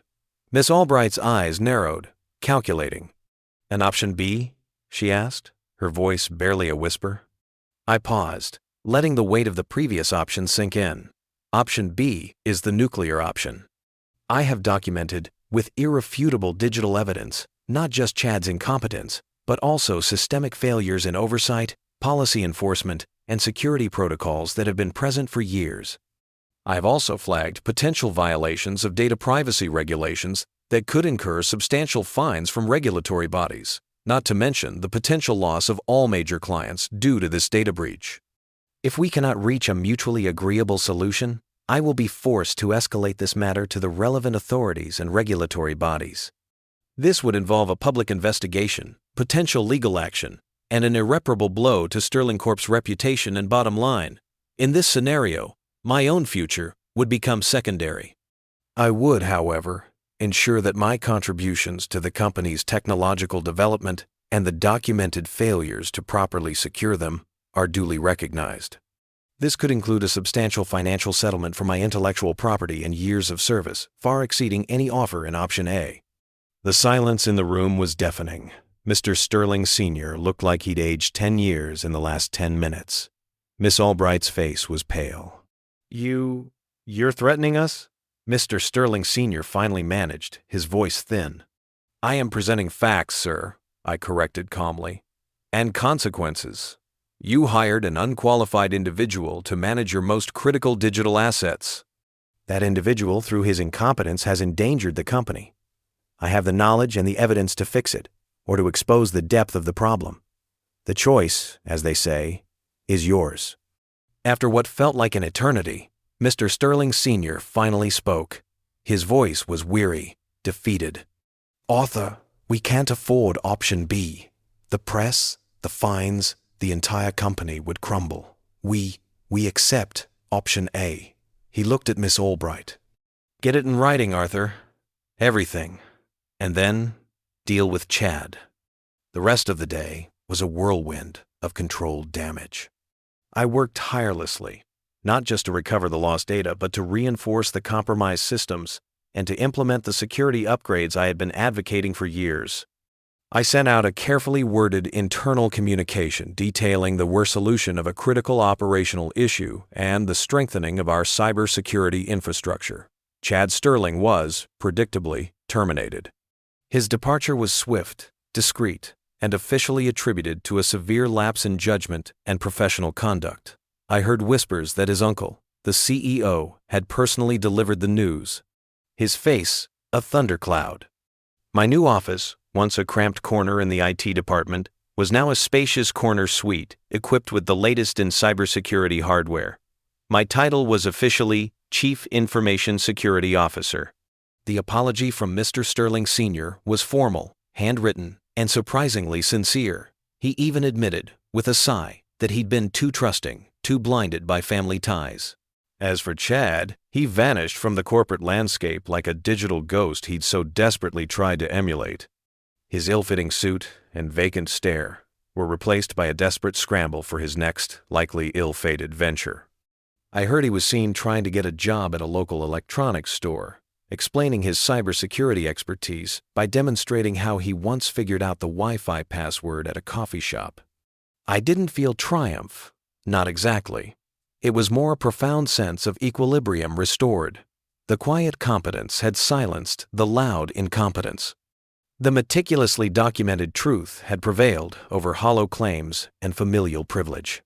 Miss Albright's eyes narrowed, calculating. An option B? She asked, her voice barely a whisper. I paused, letting the weight of the previous option sink in. Option B is the nuclear option. I have documented, with irrefutable digital evidence, not just Chad's incompetence, but also systemic failures in oversight, policy enforcement, and security protocols that have been present for years. I have also flagged potential violations of data privacy regulations that could incur substantial fines from regulatory bodies, not to mention the potential loss of all major clients due to this data breach. If we cannot reach a mutually agreeable solution, I will be forced to escalate this matter to the relevant authorities and regulatory bodies. This would involve a public investigation, potential legal action, and an irreparable blow to Sterling Corp's reputation and bottom line. In this scenario, my own future would become secondary. I would, however, ensure that my contributions to the company's technological development and the documented failures to properly secure them are duly recognized. This could include a substantial financial settlement for my intellectual property and years of service, far exceeding any offer in Option A. The silence in the room was deafening. Mr. Sterling Sr. looked like he'd aged 10 years in the last 10 minutes. Miss Albright's face was pale. You're threatening us? Mr. Sterling Sr. finally managed, his voice thin. I am presenting facts, sir, I corrected calmly. And consequences. You hired an unqualified individual to manage your most critical digital assets. That individual, through his incompetence, has endangered the company. I have the knowledge and the evidence to fix it, or to expose the depth of the problem. The choice, as they say, is yours. After what felt like an eternity, Mr. Sterling Sr. finally spoke. His voice was weary, defeated. Arthur, we can't afford Option B. The press, the fines, the entire company would crumble. We accept Option A. He looked at Miss Albright. Get it in writing, Arthur. Everything. And then deal with Chad. The rest of the day was a whirlwind of controlled damage. I worked tirelessly, not just to recover the lost data, but to reinforce the compromised systems and to implement the security upgrades I had been advocating for years. I sent out a carefully worded internal communication detailing the resolution of a critical operational issue and the strengthening of our cybersecurity infrastructure. Chad Sterling was, predictably, terminated. His departure was swift, discreet, and officially attributed to a severe lapse in judgment and professional conduct. I heard whispers that his uncle, the CEO, had personally delivered the news. His face, a thundercloud. My new office, once a cramped corner in the IT department, was now a spacious corner suite equipped with the latest in cybersecurity hardware. My title was officially Chief Information Security Officer. The apology from Mr. Sterling Sr. was formal, handwritten, and surprisingly sincere. He even admitted, with a sigh, that he'd been too trusting, too blinded by family ties. As for Chad, he vanished from the corporate landscape like a digital ghost he'd so desperately tried to emulate. His ill-fitting suit and vacant stare were replaced by a desperate scramble for his next, likely ill-fated venture. I heard he was seen trying to get a job at a local electronics store, explaining his cybersecurity expertise by demonstrating how he once figured out the Wi-Fi password at a coffee shop. I didn't feel triumph, not exactly. It was more a profound sense of equilibrium restored. The quiet competence had silenced the loud incompetence. The meticulously documented truth had prevailed over hollow claims and familial privilege.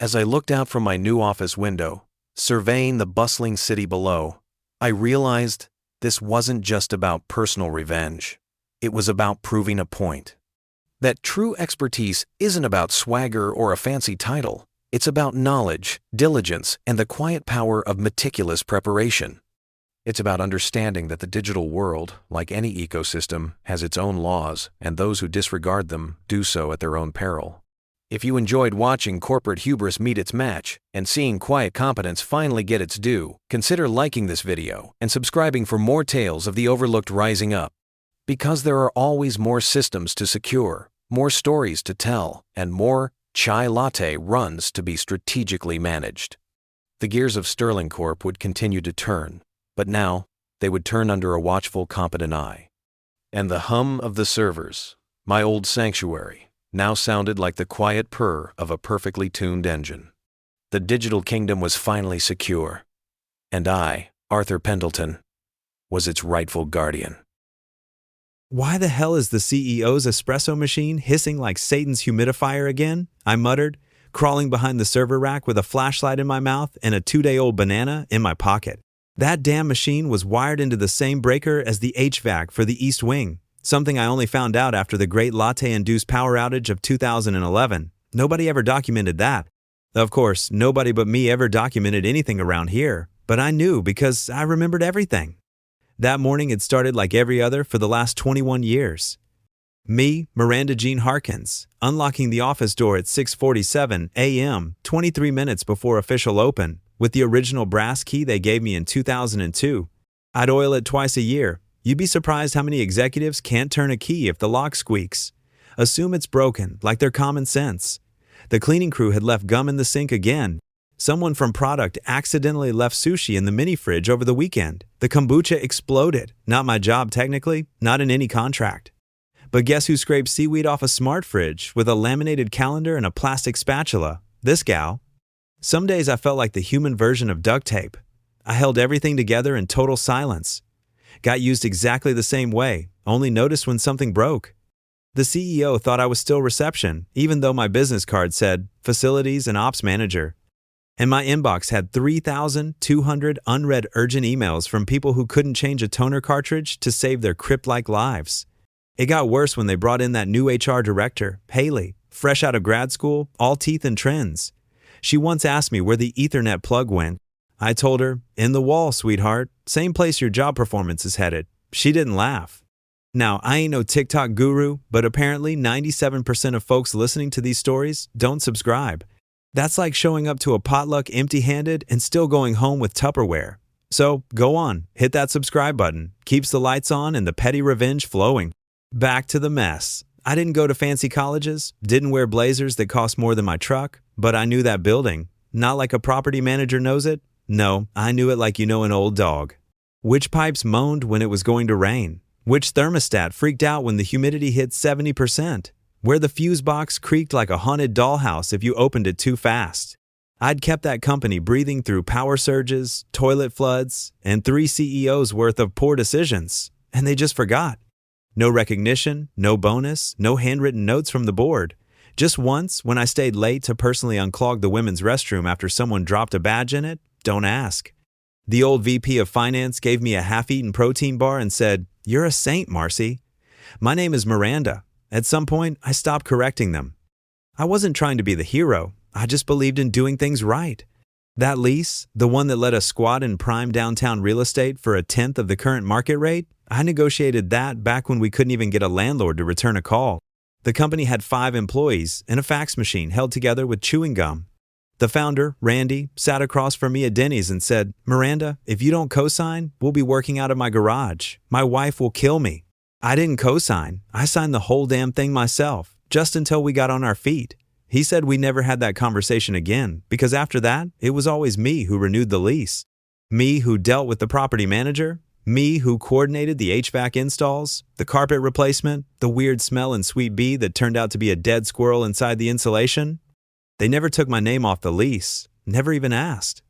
As I looked out from my new office window, surveying the bustling city below, I realized this wasn't just about personal revenge. It was about proving a point. That true expertise isn't about swagger or a fancy title. It's about knowledge, diligence, and the quiet power of meticulous preparation. It's about understanding that the digital world, like any ecosystem, has its own laws, and those who disregard them do so at their own peril. If you enjoyed watching corporate hubris meet its match and seeing quiet competence finally get its due, consider liking this video and subscribing for more tales of the overlooked rising up. Because there are always more systems to secure, more stories to tell, and more chai latte runs to be strategically managed. The gears of Sterling Corp would continue to turn, but now they would turn under a watchful, competent eye. And the hum of the servers, my old sanctuary, now sounded like the quiet purr of a perfectly tuned engine. The digital kingdom was finally secure, and I, Arthur Pendleton, was its rightful guardian. Why the hell is the CEO's espresso machine hissing like Satan's humidifier again? I muttered, crawling behind the server rack with a flashlight in my mouth and a 2-day-old banana in my pocket. That damn machine was wired into the same breaker as the HVAC for the East Wing, something I only found out after the great latte-induced power outage of 2011. Nobody ever documented that. Of course, nobody but me ever documented anything around here, but I knew because I remembered everything. That morning had started like every other for the last 21 years. Me, Miranda Jean Harkins, unlocking the office door at 6:47 a.m., 23 minutes before official open, with the original brass key they gave me in 2002. I'd oil it twice a year. You'd be surprised how many executives can't turn a key if the lock squeaks. Assume it's broken, like they're common sense. The cleaning crew had left gum in the sink again. Someone from product accidentally left sushi in the mini fridge over the weekend. The kombucha exploded. Not my job technically, not in any contract. But guess who scraped seaweed off a smart fridge with a laminated calendar and a plastic spatula? This gal. Some days I felt like the human version of duct tape. I held everything together in total silence. Got used exactly the same way, only noticed when something broke. The CEO thought I was still reception, even though my business card said Facilities and Ops Manager. And my inbox had 3,200 unread urgent emails from people who couldn't change a toner cartridge to save their crypt-like lives. It got worse when they brought in that new HR director, Haley, fresh out of grad school, all teeth and trends. She once asked me where the Ethernet plug went. I told her, in the wall, sweetheart, same place your job performance is headed. She didn't laugh. Now, I ain't no TikTok guru, but apparently 97% of folks listening to these stories don't subscribe. That's like showing up to a potluck empty-handed and still going home with Tupperware. So, go on, hit that subscribe button. Keeps the lights on and the petty revenge flowing. Back to the mess. I didn't go to fancy colleges, didn't wear blazers that cost more than my truck, but I knew that building. Not like a property manager knows it. No, I knew it like you know an old dog. Which pipes moaned when it was going to rain? Which thermostat freaked out when the humidity hit 70%? Where the fuse box creaked like a haunted dollhouse if you opened it too fast? I'd kept that company breathing through power surges, toilet floods, and 3 CEOs worth of poor decisions, and they just forgot. No recognition, no bonus, no handwritten notes from the board. Just once, when I stayed late to personally unclog the women's restroom after someone dropped a badge in it, don't ask. The old VP of Finance gave me a half-eaten protein bar and said, "You're a saint, Marcy." My name is Miranda. At some point, I stopped correcting them. I wasn't trying to be the hero. I just believed in doing things right. That lease, the one that let us squat in prime downtown real estate for 1/10 of the current market rate, I negotiated that back when we couldn't even get a landlord to return a call. The company had 5 employees and a fax machine held together with chewing gum. The founder, Randy, sat across from me at Denny's and said, "Miranda, if you don't co-sign, we'll be working out of my garage. My wife will kill me." I didn't co-sign. I signed the whole damn thing myself, just until we got on our feet. He said we never had that conversation again, because after that, it was always me who renewed the lease. Me who dealt with the property manager. Me who coordinated the HVAC installs, the carpet replacement, the weird smell and sweet bee that turned out to be a dead squirrel inside the insulation. They never took my name off the lease, never even asked.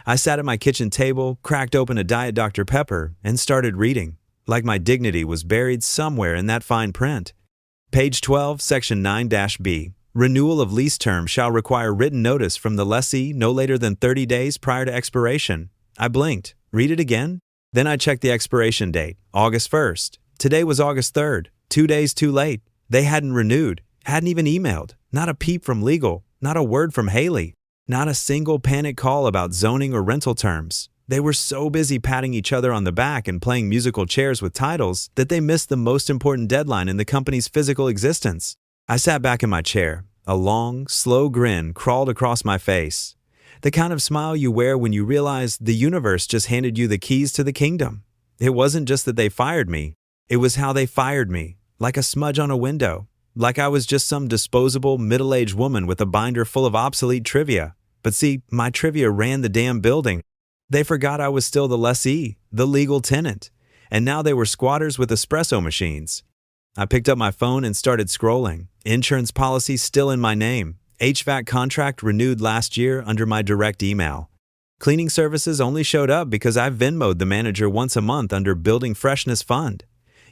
I sat at my kitchen table, cracked open a Diet Dr. Pepper, and started reading, like my dignity was buried somewhere in that fine print. Page 12, Section 9-B. Renewal of lease term shall require written notice from the lessee no later than 30 days prior to expiration. I blinked. Read it again? Then I checked the expiration date, August 1st. Today was August 3rd, 2 days too late. They hadn't renewed, hadn't even emailed. Not a peep from legal, not a word from Haley, not a single panic call about zoning or rental terms. They were so busy patting each other on the back and playing musical chairs with titles that they missed the most important deadline in the company's physical existence. I sat back in my chair. A long, slow grin crawled across my face. The kind of smile you wear when you realize the universe just handed you the keys to the kingdom. It wasn't just that they fired me. It was how they fired me, like a smudge on a window, like I was just some disposable middle-aged woman with a binder full of obsolete trivia. But see, my trivia ran the damn building. They forgot I was still the lessee, the legal tenant, and now they were squatters with espresso machines. I picked up my phone and started scrolling. Insurance policy still in my name. HVAC contract renewed last year under my direct email. Cleaning services only showed up because I Venmo'd the manager once a month under Building Freshness Fund.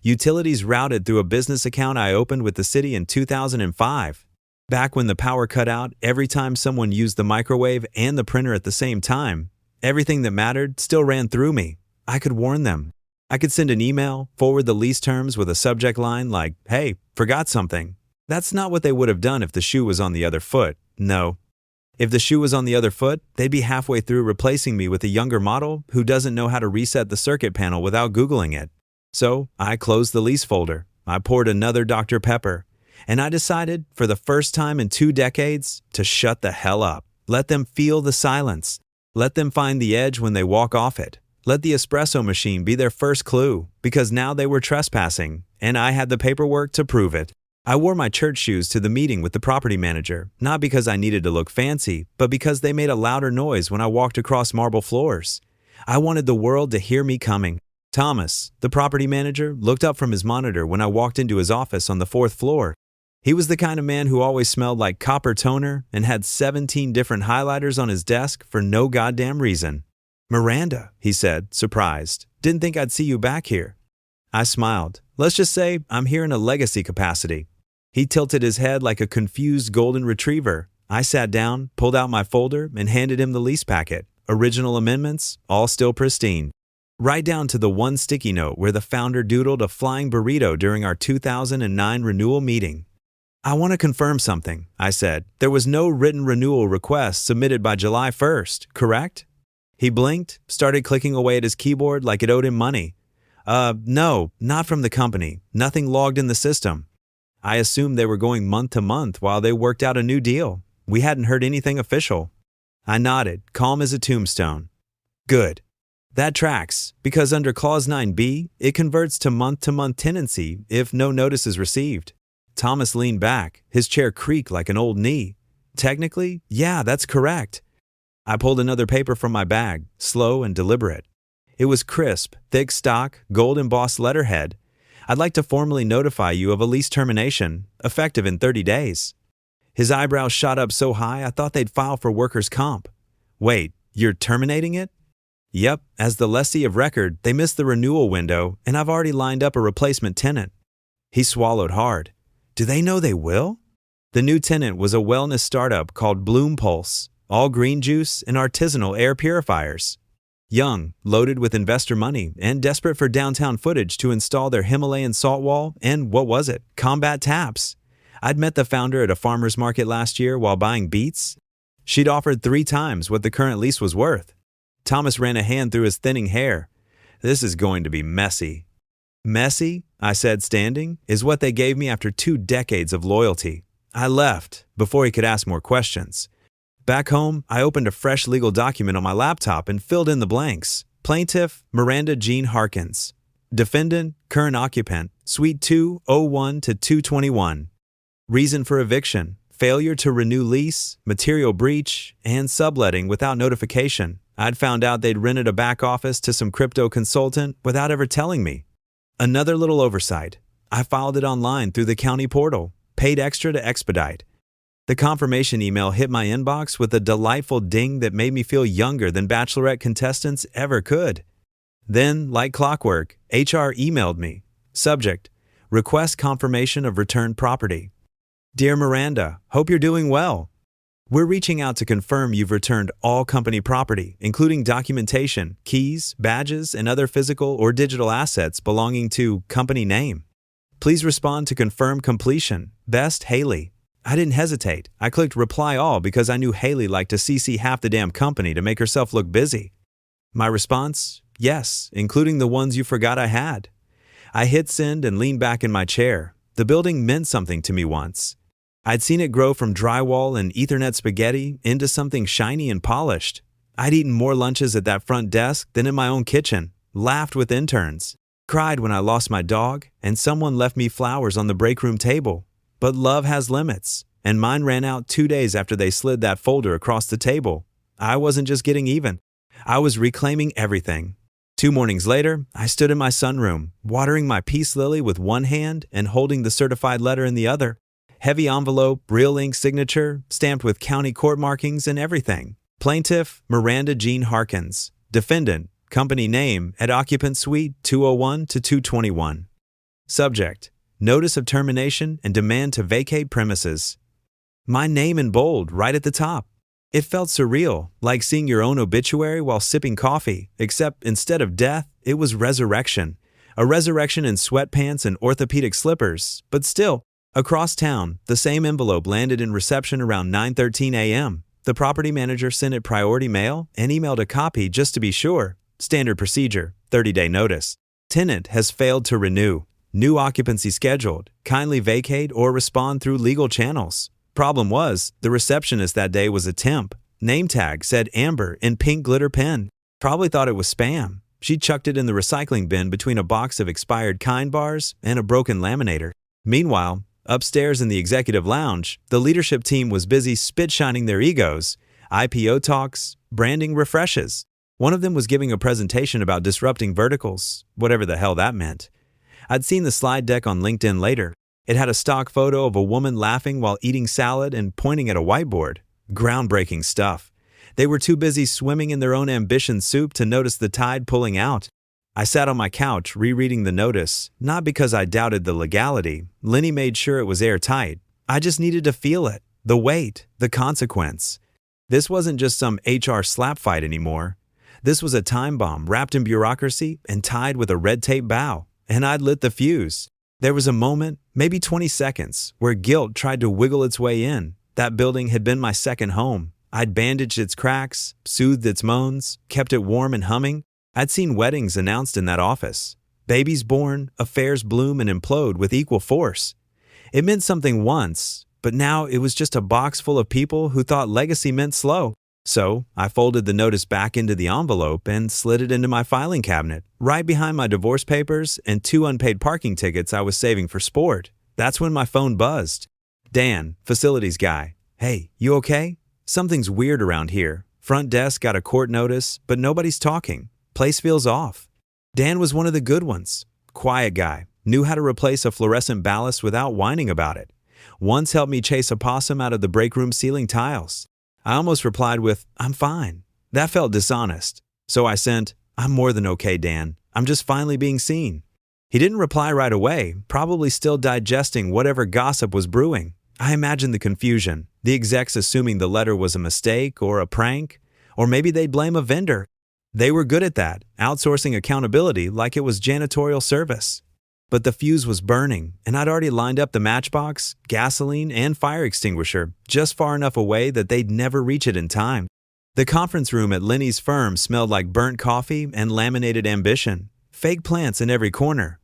Utilities routed through a business account I opened with the city in 2005. Back when the power cut out every time someone used the microwave and the printer at the same time, everything that mattered still ran through me. I could warn them. I could send an email, forward the lease terms with a subject line like, "Hey, forgot something." That's not what they would have done if the shoe was on the other foot. No. If the shoe was on the other foot, they'd be halfway through replacing me with a younger model who doesn't know how to reset the circuit panel without Googling it. So I closed the lease folder. I poured another Dr. Pepper. And I decided, for the first time in 2 decades, to shut the hell up. Let them feel the silence. Let them find the edge when they walk off it. Let the espresso machine be their first clue, because now they were trespassing, and I had the paperwork to prove it. I wore my church shoes to the meeting with the property manager, not because I needed to look fancy, but because they made a louder noise when I walked across marble floors. I wanted the world to hear me coming. Thomas, the property manager, looked up from his monitor when I walked into his office on the 4th floor. He was the kind of man who always smelled like copper toner and had 17 different highlighters on his desk for no goddamn reason. "Miranda," he said, surprised. "Didn't think I'd see you back here." I smiled. "Let's just say I'm here in a legacy capacity." He tilted his head like a confused golden retriever. I sat down, pulled out my folder, and handed him the lease packet. Original amendments, all still pristine. Right down to the one sticky note where the founder doodled a flying burrito during our 2009 renewal meeting. "I want to confirm something," I said. "There was no written renewal request submitted by July 1st, correct?" He blinked, started clicking away at his keyboard like it owed him money. No, not from the company. Nothing logged in the system." I assumed they were going month to month while they worked out a new deal. We hadn't heard anything official. I nodded, calm as a tombstone. "Good. That tracks, because under Clause 9b, it converts to month-to-month tenancy if no notice is received." Thomas leaned back, his chair creaked like an old knee. "Technically, yeah, that's correct." I pulled another paper from my bag, slow and deliberate. It was crisp, thick stock, gold-embossed letterhead. "I'd like to formally notify you of a lease termination, effective in 30 days. His eyebrows shot up so high I thought they'd file for workers' comp. "Wait, you're terminating it?" "Yep, as the lessee of record, they missed the renewal window, and I've already lined up a replacement tenant." He swallowed hard. "Do they know they will?" The new tenant was a wellness startup called Bloom Pulse, all green juice and artisanal air purifiers. Young, loaded with investor money, and desperate for downtown footage to install their Himalayan salt wall and, combat taps. I'd met the founder at a farmer's market last year while buying beets. She'd offered 3 times what the current lease was worth. Thomas ran a hand through his thinning hair. "This is going to be messy." "Messy," I said, standing, "is what they gave me after 2 decades of loyalty." I left before he could ask more questions. Back home, I opened a fresh legal document on my laptop and filled in the blanks. Plaintiff, Miranda Jean Harkins. Defendant, current occupant, Suite 201 to 221. Reason for eviction, failure to renew lease, material breach, and subletting without notification. I'd found out they'd rented a back office to some crypto consultant without ever telling me. Another little oversight. I filed it online through the county portal, paid extra to expedite. The confirmation email hit my inbox with a delightful ding that made me feel younger than Bachelorette contestants ever could. Then, like clockwork, HR emailed me. Subject: request confirmation of returned property. Dear Miranda, hope you're doing well. We're reaching out to confirm you've returned all company property, including documentation, keys, badges, and other physical or digital assets belonging to company name. Please respond to confirm completion. Best, Haley. I didn't hesitate. I clicked reply all because I knew Haley liked to CC half the damn company to make herself look busy. My response? Yes, including the ones you forgot I had. I hit send and leaned back in my chair. The building meant something to me once. I'd seen it grow from drywall and Ethernet spaghetti into something shiny and polished. I'd eaten more lunches at that front desk than in my own kitchen, laughed with interns, cried when I lost my dog, and someone left me flowers on the break room table. But love has limits, and mine ran out 2 days after they slid that folder across the table. I wasn't just getting even. I was reclaiming everything. 2 mornings later, I stood in my sunroom, watering my peace lily with one hand and holding the certified letter in the other. Heavy envelope, real ink signature, stamped with county court markings and everything. Plaintiff, Miranda Jean Harkins. Defendant, company name at occupant suite 201 to 221. Subject: notice of termination and demand to vacate premises. My name in bold right at the top. It felt surreal, like seeing your own obituary while sipping coffee, except instead of death, it was resurrection. A resurrection in sweatpants and orthopedic slippers, but still, across town, the same envelope landed in reception around 9:13 a.m. The property manager sent it priority mail and emailed a copy just to be sure. Standard procedure, 30-day notice. Tenant has failed to renew. New occupancy scheduled. Kindly vacate or respond through legal channels. Problem was, the receptionist that day was a temp. Name tag said Amber in pink glitter pen. Probably thought it was spam. She chucked it in the recycling bin between a box of expired Kind bars and a broken laminator. Meanwhile, upstairs in the executive lounge, the leadership team was busy spit-shining their egos. IPO talks, branding refreshes. One of them was giving a presentation about disrupting verticals, whatever the hell that meant. I'd seen the slide deck on LinkedIn later. It had a stock photo of a woman laughing while eating salad and pointing at a whiteboard. Groundbreaking stuff. They were too busy swimming in their own ambition soup to notice the tide pulling out. I sat on my couch rereading the notice, not because I doubted the legality. Lenny made sure it was airtight. I just needed to feel it, the weight, the consequence. This wasn't just some HR slap fight anymore. This was a time bomb wrapped in bureaucracy and tied with a red tape bow, and I'd lit the fuse. There was a moment, maybe 20 seconds, where guilt tried to wiggle its way in. That building had been my second home. I'd bandaged its cracks, soothed its moans, kept it warm and humming. I'd seen weddings announced in that office. Babies born, affairs bloom and implode with equal force. It meant something once, but now it was just a box full of people who thought legacy meant slow. So I folded the notice back into the envelope and slid it into my filing cabinet, right behind my divorce papers and 2 unpaid parking tickets I was saving for sport. That's when my phone buzzed. Dan, facilities guy. Hey, you okay? Something's weird around here. Front desk got a court notice, but nobody's talking. Place feels off. Dan was one of the good ones. Quiet guy. Knew how to replace a fluorescent ballast without whining about it. Once helped me chase a possum out of the break room ceiling tiles. I almost replied with, "I'm fine." That felt dishonest. So I sent, "I'm more than okay, Dan. I'm just finally being seen." He didn't reply right away, probably still digesting whatever gossip was brewing. I imagined the confusion, the execs assuming the letter was a mistake or a prank, or maybe they'd blame a vendor. They were good at that, outsourcing accountability like it was janitorial service. But the fuse was burning, and I'd already lined up the matchbox, gasoline, and fire extinguisher just far enough away that they'd never reach it in time. The conference room at Lenny's firm smelled like burnt coffee and laminated ambition, fake plants in every corner.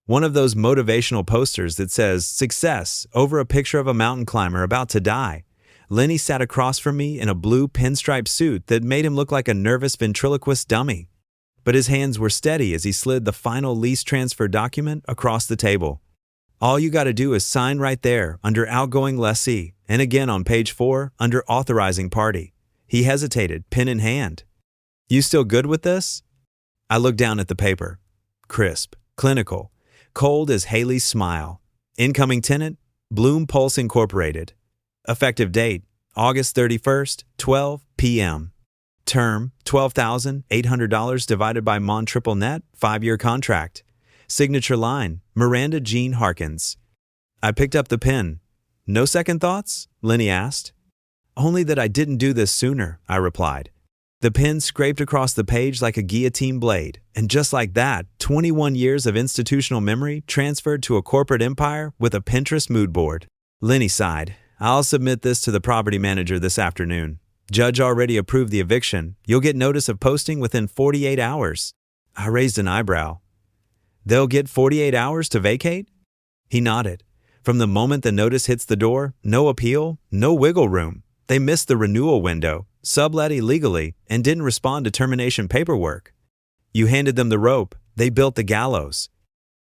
One of those motivational posters that says success over a picture of a mountain climber about to die. Lenny sat across from me in a blue pinstripe suit that made him look like a nervous ventriloquist dummy. But his hands were steady as he slid the final lease transfer document across the table. All you got to do is sign right there under outgoing lessee, and again on page 4 under authorizing party. He hesitated, pen in hand. "You still good with this?" I looked down at the paper. Crisp, clinical, cold as Haley's smile. Incoming tenant, Bloom Pulse Incorporated. Effective date, August 31st, 12 p.m. Term, $12,800 divided by Mon Triple Net, 5-year contract. Signature line, Miranda Jean Harkins. I picked up the pen. "No second thoughts?" Lenny asked. "Only that I didn't do this sooner," I replied. The pen scraped across the page like a guillotine blade, and just like that, 21 years of institutional memory transferred to a corporate empire with a Pinterest mood board. Lenny sighed. "I'll submit this to the property manager this afternoon. Judge already approved the eviction. You'll get notice of posting within 48 hours. I raised an eyebrow. "They'll get 48 hours to vacate?" He nodded. From the moment the notice hits the door, no appeal, no wiggle room. They missed the renewal window, sublet illegally, and didn't respond to termination paperwork. You handed them the rope. They built the gallows.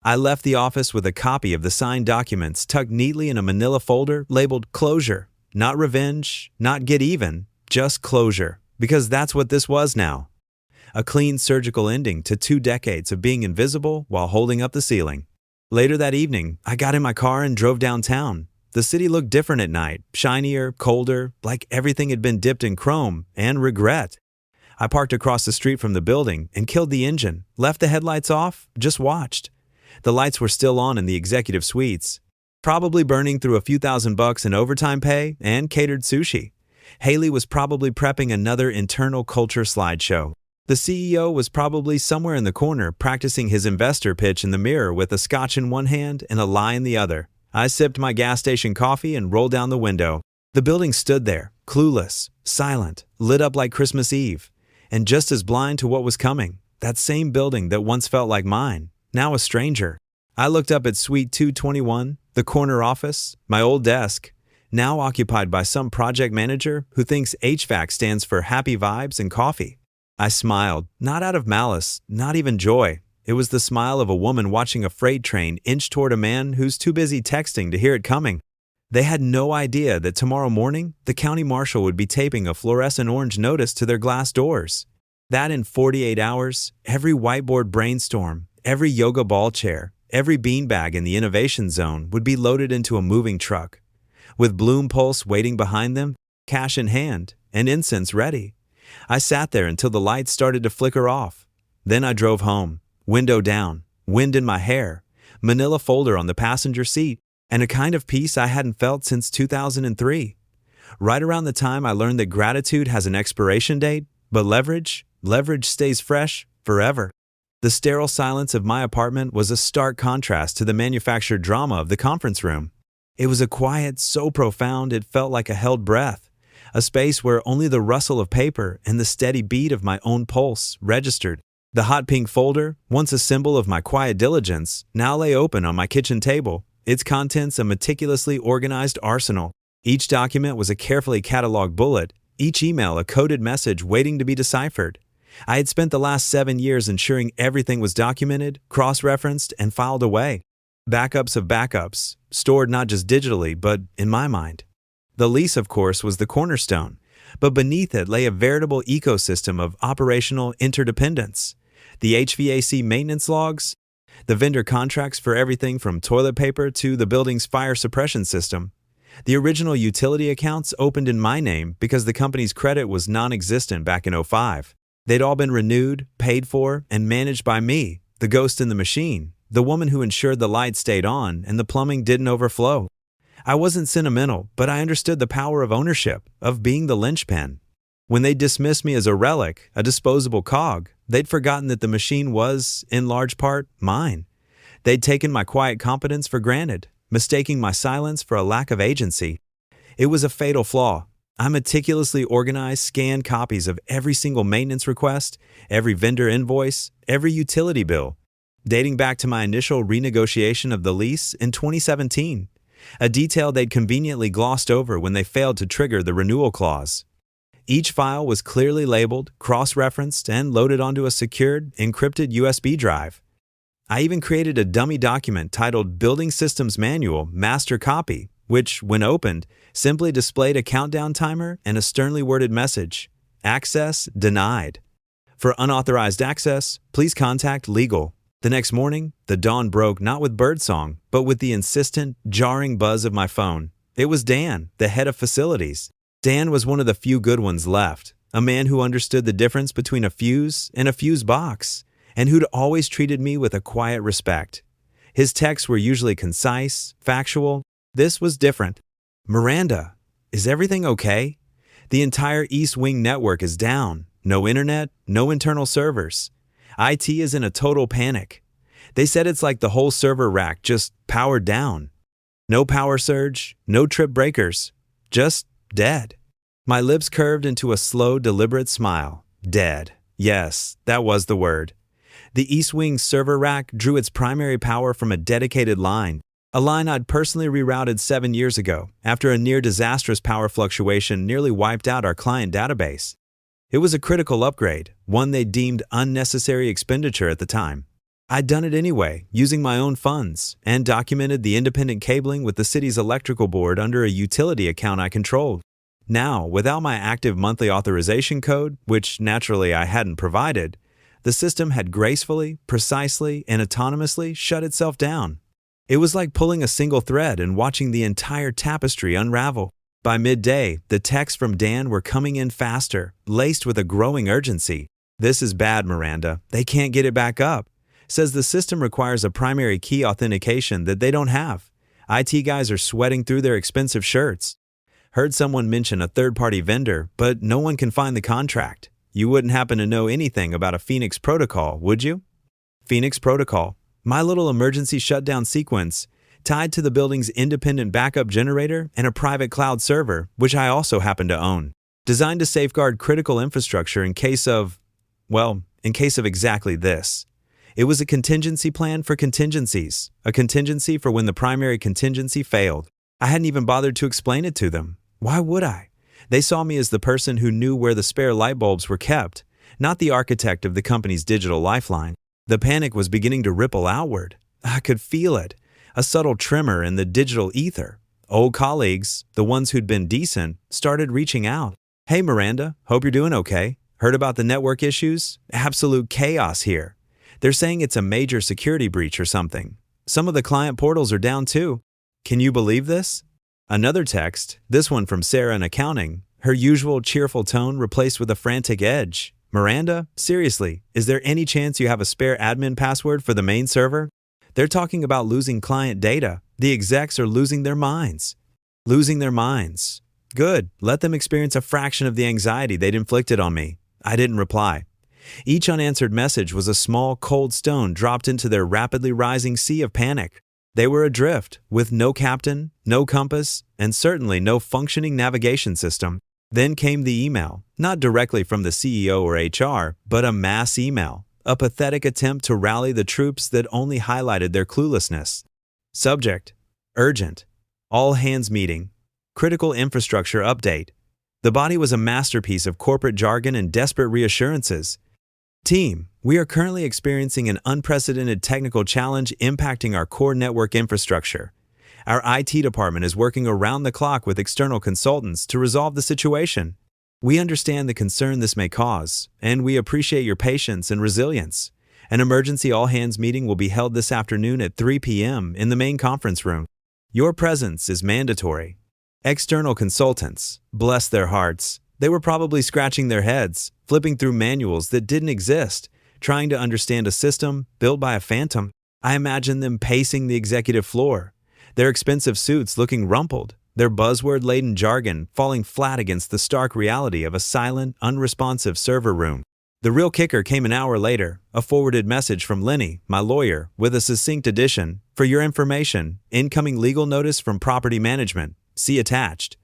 I left the office with a copy of the signed documents tucked neatly in a manila folder labeled closure. Not revenge, not get even, just closure, because that's what this was now. A clean surgical ending to 2 decades of being invisible while holding up the ceiling. Later that evening, I got in my car and drove downtown. The city looked different at night, shinier, colder, like everything had been dipped in chrome and regret. I parked across the street from the building and killed the engine, left the headlights off, just watched. The lights were still on in the executive suites, probably burning through a few $1,000 in overtime pay and catered sushi. Haley was probably prepping another internal culture slideshow. The CEO was probably somewhere in the corner practicing his investor pitch in the mirror with a scotch in one hand and a lie in the other. I sipped my gas station coffee and rolled down the window. The building stood there, clueless, silent, lit up like Christmas Eve, and just as blind to what was coming. That same building that once felt like mine, now a stranger. I looked up at Suite 221, the corner office, my old desk, now occupied by some project manager who thinks HVAC stands for happy vibes and coffee. I smiled, not out of malice, not even joy. It was the smile of a woman watching a freight train inch toward a man who's too busy texting to hear it coming. They had no idea that tomorrow morning, the county marshal would be taping a fluorescent orange notice to their glass doors. That in 48 hours, every whiteboard brainstorm, every yoga ball chair, every beanbag in the innovation zone would be loaded into a moving truck. With Bloom Pulse waiting behind them, cash in hand, and incense ready. I sat there until the lights started to flicker off. Then I drove home, window down, wind in my hair, manila folder on the passenger seat, and a kind of peace I hadn't felt since 2003. Right around the time I learned that gratitude has an expiration date, but leverage stays fresh forever. The sterile silence of my apartment was a stark contrast to the manufactured drama of the conference room. It was a quiet so profound it felt like a held breath, a space where only the rustle of paper and the steady beat of my own pulse registered. The hot pink folder, once a symbol of my quiet diligence, now lay open on my kitchen table, its contents a meticulously organized arsenal. Each document was a carefully cataloged bullet, each email a coded message waiting to be deciphered. I had spent the last 7 years ensuring everything was documented, cross-referenced, and filed away. Backups of backups, stored not just digitally, but in my mind. The lease, of course, was the cornerstone, but beneath it lay a veritable ecosystem of operational interdependence. The HVAC maintenance logs, the vendor contracts for everything from toilet paper to the building's fire suppression system. The original utility accounts opened in my name because the company's credit was non-existent back in '05. They'd all been renewed, paid for, and managed by me, the ghost in the machine, the woman who ensured the lights stayed on and the plumbing didn't overflow. I wasn't sentimental, but I understood the power of ownership, of being the linchpin. When they dismissed me as a relic, a disposable cog, they'd forgotten that the machine was, in large part, mine. They'd taken my quiet competence for granted, mistaking my silence for a lack of agency. It was a fatal flaw. I meticulously organized scanned copies of every single maintenance request, every vendor invoice, every utility bill, dating back to my initial renegotiation of the lease in 2017, a detail they'd conveniently glossed over when they failed to trigger the renewal clause. Each file was clearly labeled, cross-referenced, and loaded onto a secured, encrypted USB drive. I even created a dummy document titled Building Systems Manual Master Copy, which, when opened, simply displayed a countdown timer and a sternly worded message: access denied. For unauthorized access, please contact legal. The next morning, the dawn broke not with birdsong, but with the insistent, jarring buzz of my phone. It was Dan, the head of facilities. Dan was one of the few good ones left, a man who understood the difference between a fuse and a fuse box, and who'd always treated me with a quiet respect. His texts were usually concise, factual. This was different. Miranda, is everything okay? The entire East Wing network is down. No internet, no internal servers. IT is in a total panic. They said it's like the whole server rack just powered down. No power surge, no trip breakers, just dead. My lips curved into a slow, deliberate smile. Dead. Yes, that was the word. The East Wing server rack drew its primary power from a dedicated line, a line I'd personally rerouted 7 years ago after a near-disastrous power fluctuation nearly wiped out our client database. It was a critical upgrade, one they deemed unnecessary expenditure at the time. I'd done it anyway, using my own funds, and documented the independent cabling with the city's electrical board under a utility account I controlled. Now, without my active monthly authorization code, which naturally I hadn't provided, the system had gracefully, precisely, and autonomously shut itself down. It was like pulling a single thread and watching the entire tapestry unravel. By midday, the texts from Dan were coming in faster, laced with a growing urgency. This is bad, Miranda. They can't get it back up. Says the system requires a primary key authentication that they don't have. IT guys are sweating through their expensive shirts. Heard someone mention a third-party vendor, but no one can find the contract. You wouldn't happen to know anything about a Phoenix protocol, would you? Phoenix protocol. My little emergency shutdown sequence, tied to the building's independent backup generator and a private cloud server, which I also happen to own, designed to safeguard critical infrastructure in case of exactly this. It was a contingency plan for contingencies, a contingency for when the primary contingency failed. I hadn't even bothered to explain it to them. Why would I? They saw me as the person who knew where the spare light bulbs were kept, not the architect of the company's digital lifeline. The panic was beginning to ripple outward. I could feel it, a subtle tremor in the digital ether. Old colleagues, the ones who'd been decent, started reaching out. "Hey Miranda, hope you're doing okay. Heard about the network issues? Absolute chaos here. They're saying it's a major security breach or something. Some of the client portals are down too. Can you believe this?" Another text, this one from Sarah in accounting, her usual cheerful tone replaced with a frantic edge. "Miranda, seriously, is there any chance you have a spare admin password for the main server? They're talking about losing client data. The execs are losing their minds." Losing their minds. Good, let them experience a fraction of the anxiety they'd inflicted on me. I didn't reply. Each unanswered message was a small, cold stone dropped into their rapidly rising sea of panic. They were adrift, with no captain, no compass, and certainly no functioning navigation system. Then came the email, not directly from the CEO or HR, but a mass email, a pathetic attempt to rally the troops that only highlighted their cluelessness. Subject: urgent. All hands meeting. Critical infrastructure update. The body was a masterpiece of corporate jargon and desperate reassurances. Team, we are currently experiencing an unprecedented technical challenge impacting our core network infrastructure. Our IT department is working around the clock with external consultants to resolve the situation. We understand the concern this may cause, and we appreciate your patience and resilience. An emergency all-hands meeting will be held this afternoon at 3 p.m. in the main conference room. Your presence is mandatory. External consultants, bless their hearts. They were probably scratching their heads, flipping through manuals that didn't exist, trying to understand a system built by a phantom. I imagine them pacing the executive floor, their expensive suits looking rumpled, their buzzword-laden jargon falling flat against the stark reality of a silent, unresponsive server room. The real kicker came an hour later, a forwarded message from Lenny, my lawyer, with a succinct addition: "For your information, incoming legal notice from property management. See attached."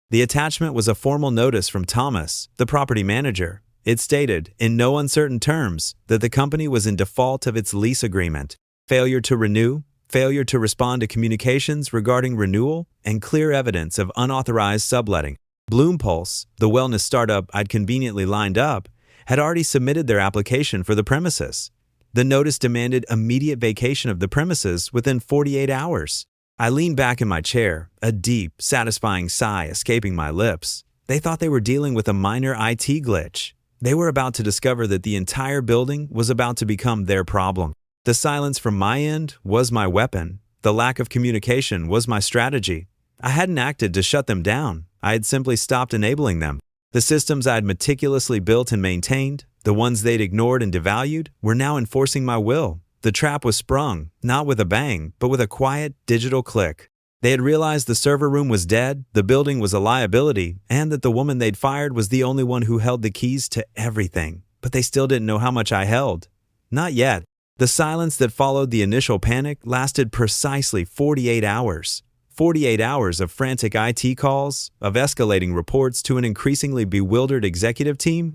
The attachment was a formal notice from Thomas, the property manager. It stated, in no uncertain terms, that the company was in default of its lease agreement. Failure to renew, failure to respond to communications regarding renewal, and clear evidence of unauthorized subletting. Bloompulse, the wellness startup I'd conveniently lined up, had already submitted their application for the premises. The notice demanded immediate vacation of the premises within 48 hours. I leaned back in my chair, a deep, satisfying sigh escaping my lips. They thought they were dealing with a minor IT glitch. They were about to discover that the entire building was about to become their problem. The silence from my end was my weapon. The lack of communication was my strategy. I hadn't acted to shut them down. I had simply stopped enabling them. The systems I had meticulously built and maintained, the ones they'd ignored and devalued, were now enforcing my will. The trap was sprung, not with a bang, but with a quiet, digital click. They had realized the server room was dead, the building was a liability, and that the woman they'd fired was the only one who held the keys to everything. But they still didn't know how much I held. Not yet. The silence that followed the initial panic lasted precisely 48 hours. 48 hours of frantic IT calls, of escalating reports to an increasingly bewildered executive team,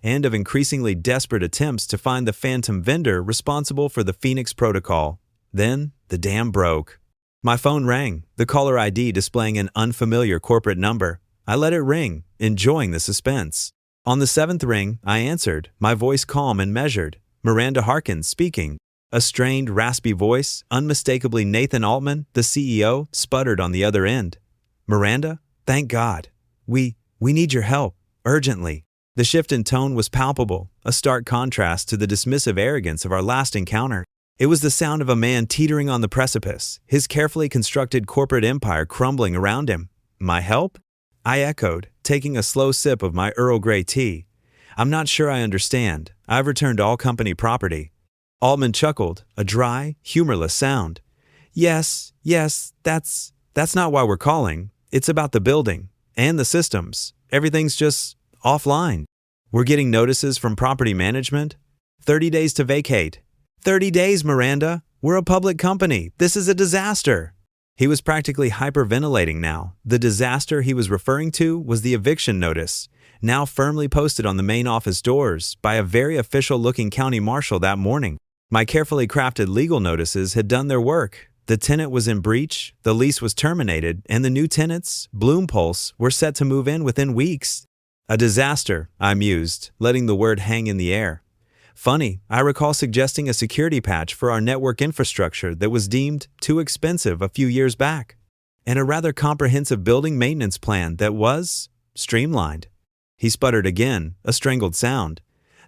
and of increasingly desperate attempts to find the phantom vendor responsible for the Phoenix Protocol. Then, the dam broke. My phone rang, the caller ID displaying an unfamiliar corporate number. I let it ring, enjoying the suspense. On the 7th ring, I answered, my voice calm and measured. Miranda Harkins speaking. A strained, raspy voice, unmistakably Nathan Altman, the CEO, sputtered on the other end. "Miranda? Thank God. We need your help, urgently." The shift in tone was palpable, a stark contrast to the dismissive arrogance of our last encounter. It was the sound of a man teetering on the precipice, his carefully constructed corporate empire crumbling around him. "My help?" I echoed, taking a slow sip of my Earl Grey tea. "I'm not sure I understand. I've returned all company property." Altman chuckled, a dry, humorless sound. Yes, that's not why we're calling. It's about the building and the systems. Everything's just offline. We're getting notices from property management. 30 days to vacate. 30 days, Miranda. We're a public company. This is a disaster." He was practically hyperventilating now. The disaster he was referring to was the eviction notice, now firmly posted on the main office doors by a very official-looking county marshal that morning. My carefully crafted legal notices had done their work. The tenant was in breach, the lease was terminated, and the new tenants, Bloom Pulse, were set to move in within weeks. A disaster, I mused, letting the word hang in the air. Funny, I recall suggesting a security patch for our network infrastructure that was deemed too expensive a few years back, and a rather comprehensive building maintenance plan that was streamlined. He sputtered again, a strangled sound.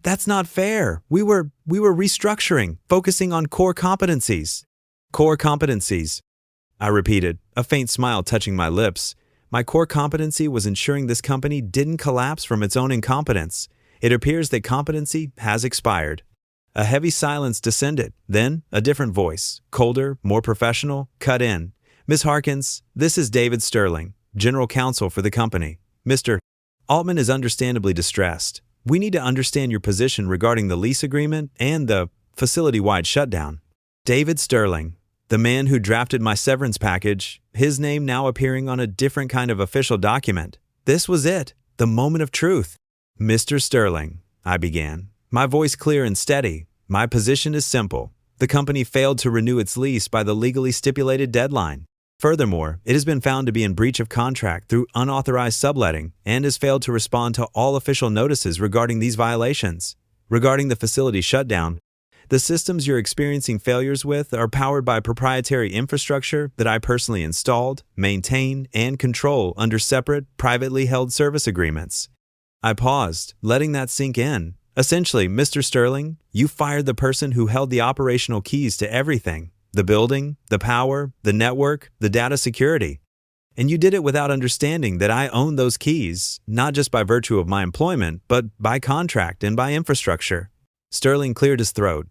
That's not fair. We were restructuring, focusing on core competencies. Core competencies, I repeated, a faint smile touching my lips. My core competency was ensuring this company didn't collapse from its own incompetence. It appears that competency has expired. A heavy silence descended. Then, a different voice, colder, more professional, cut in. Ms. Harkins, this is David Sterling, General Counsel for the company. Mr. Altman is understandably distressed. We need to understand your position regarding the lease agreement and the facility-wide shutdown. David Sterling, the man who drafted my severance package, his name now appearing on a different kind of official document. This was it, the moment of truth. Mr. Sterling, I began, my voice clear and steady. My position is simple. The company failed to renew its lease by the legally stipulated deadline. Furthermore, it has been found to be in breach of contract through unauthorized subletting and has failed to respond to all official notices regarding these violations. Regarding the facility shutdown, the systems you're experiencing failures with are powered by proprietary infrastructure that I personally installed, maintain, and control under separate, privately held service agreements. I paused, letting that sink in. Essentially, Mr. Sterling, you fired the person who held the operational keys to everything. The building, the power, the network, the data security. And you did it without understanding that I own those keys, not just by virtue of my employment, but by contract and by infrastructure. Sterling cleared his throat.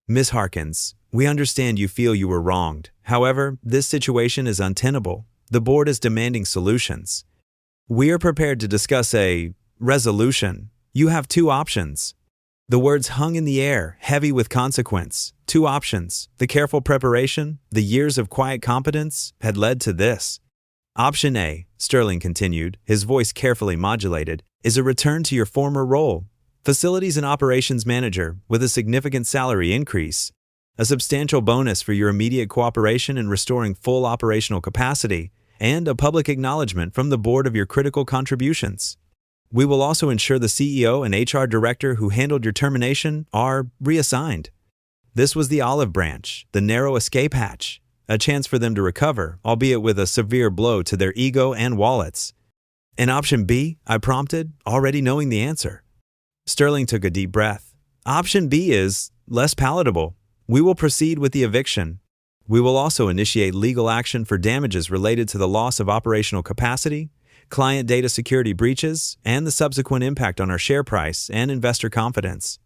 Ms. Harkins, we understand you feel you were wronged. However, this situation is untenable. The board is demanding solutions. We are prepared to discuss a resolution. You have two options. The words hung in the air, heavy with consequence. Two options. The careful preparation, the years of quiet competence, had led to this. Option A, Sterling continued, his voice carefully modulated, is a return to your former role. Facilities and operations manager with a significant salary increase. A substantial bonus for your immediate cooperation in restoring full operational capacity, and a public acknowledgement from the board of your critical contributions. We will also ensure the CEO and HR director who handled your termination are reassigned. This was the olive branch, the narrow escape hatch, a chance for them to recover, albeit with a severe blow to their ego and wallets. And option B, I prompted, already knowing the answer. Sterling took a deep breath. Option B is less palatable. We will proceed with the eviction. We will also initiate legal action for damages related to the loss of operational capacity, client data security breaches, and the subsequent impact on our share price and investor confidence.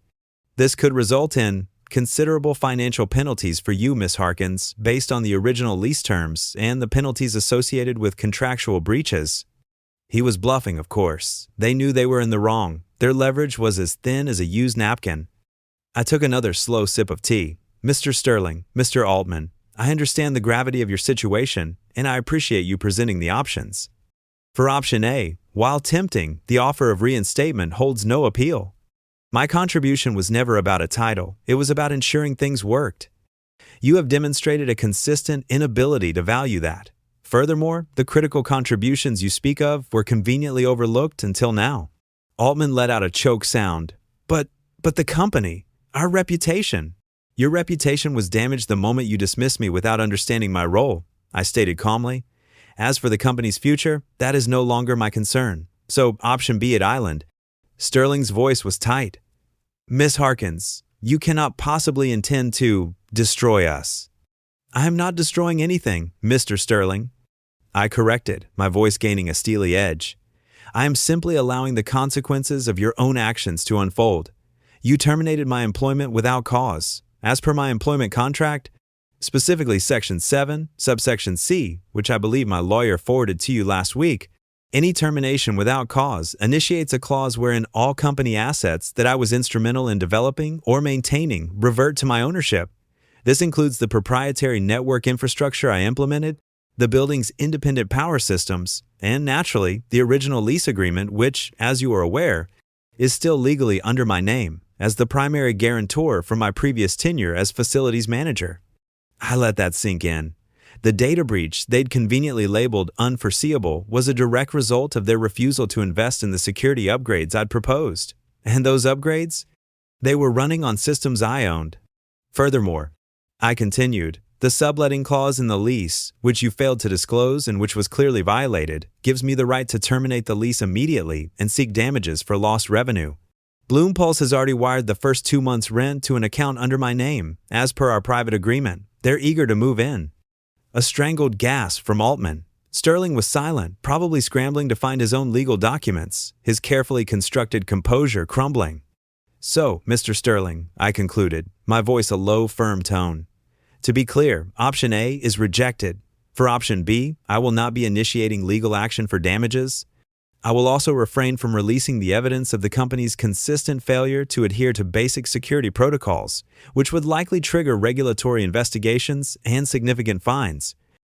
This could result in considerable financial penalties for you, Ms. Harkins, based on the original lease terms and the penalties associated with contractual breaches. He was bluffing, of course. They knew they were in the wrong. Their leverage was as thin as a used napkin. I took another slow sip of tea. Mr. Sterling, Mr. Altman, I understand the gravity of your situation, and I appreciate you presenting the options. For option A, while tempting, the offer of reinstatement holds no appeal. My contribution was never about a title. It was about ensuring things worked. You have demonstrated a consistent inability to value that. Furthermore, the critical contributions you speak of were conveniently overlooked until now. Altman let out a choke sound. But the company, our reputation. Your reputation was damaged the moment you dismissed me without understanding my role, I stated calmly. As for the company's future, that is no longer my concern. So, option B at Island. Sterling's voice was tight. Miss Harkins, you cannot possibly intend to destroy us. I am not destroying anything, Mr. Sterling. I corrected, my voice gaining a steely edge. I am simply allowing the consequences of your own actions to unfold. You terminated my employment without cause. As per my employment contract, specifically Section 7, subsection C, which I believe my lawyer forwarded to you last week, any termination without cause initiates a clause wherein all company assets that I was instrumental in developing or maintaining revert to my ownership. This includes the proprietary network infrastructure I implemented, the building's independent power systems, and naturally, the original lease agreement, which, as you are aware, is still legally under my name as the primary guarantor for my previous tenure as facilities manager. I let that sink in. The data breach they'd conveniently labeled unforeseeable was a direct result of their refusal to invest in the security upgrades I'd proposed. And those upgrades? They were running on systems I owned. Furthermore, I continued, the subletting clause in the lease, which you failed to disclose and which was clearly violated, gives me the right to terminate the lease immediately and seek damages for lost revenue. Bloompulse has already wired the first 2 months' rent to an account under my name, as per our private agreement. They're eager to move in. A strangled gasp from Altman. Sterling was silent, probably scrambling to find his own legal documents, his carefully constructed composure crumbling. So, Mr. Sterling, I concluded, my voice a low, firm tone. To be clear, option A is rejected. For option B, I will not be initiating legal action for damages. I will also refrain from releasing the evidence of the company's consistent failure to adhere to basic security protocols, which would likely trigger regulatory investigations and significant fines.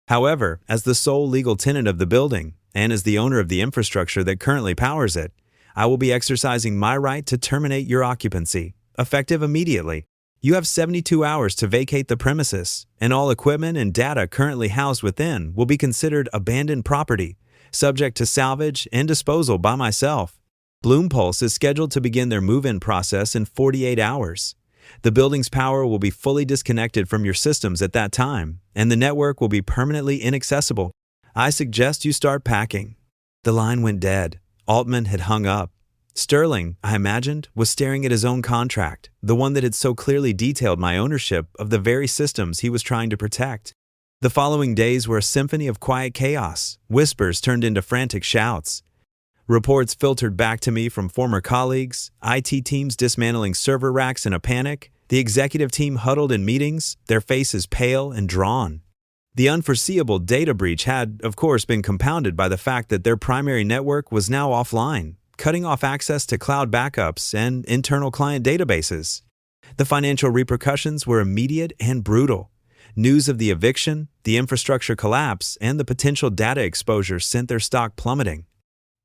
However, as the sole legal tenant of the building, and as the owner of the infrastructure that currently powers it, I will be exercising my right to terminate your occupancy, effective immediately. You have 72 hours to vacate the premises, and all equipment and data currently housed within will be considered abandoned property, subject to salvage and disposal by myself. Bloompulse is scheduled to begin their move-in process in 48 hours. The building's power will be fully disconnected from your systems at that time, and the network will be permanently inaccessible. I suggest you start packing. The line went dead. Altman had hung up. Sterling, I imagined, was staring at his own contract, the one that had so clearly detailed my ownership of the very systems he was trying to protect. The following days were a symphony of quiet chaos. Whispers turned into frantic shouts. Reports filtered back to me from former colleagues, IT teams dismantling server racks in a panic, the executive team huddled in meetings, their faces pale and drawn. The unforeseeable data breach had, of course, been compounded by the fact that their primary network was now offline, cutting off access to cloud backups and internal client databases. The financial repercussions were immediate and brutal. News of the eviction, the infrastructure collapse, and the potential data exposure sent their stock plummeting.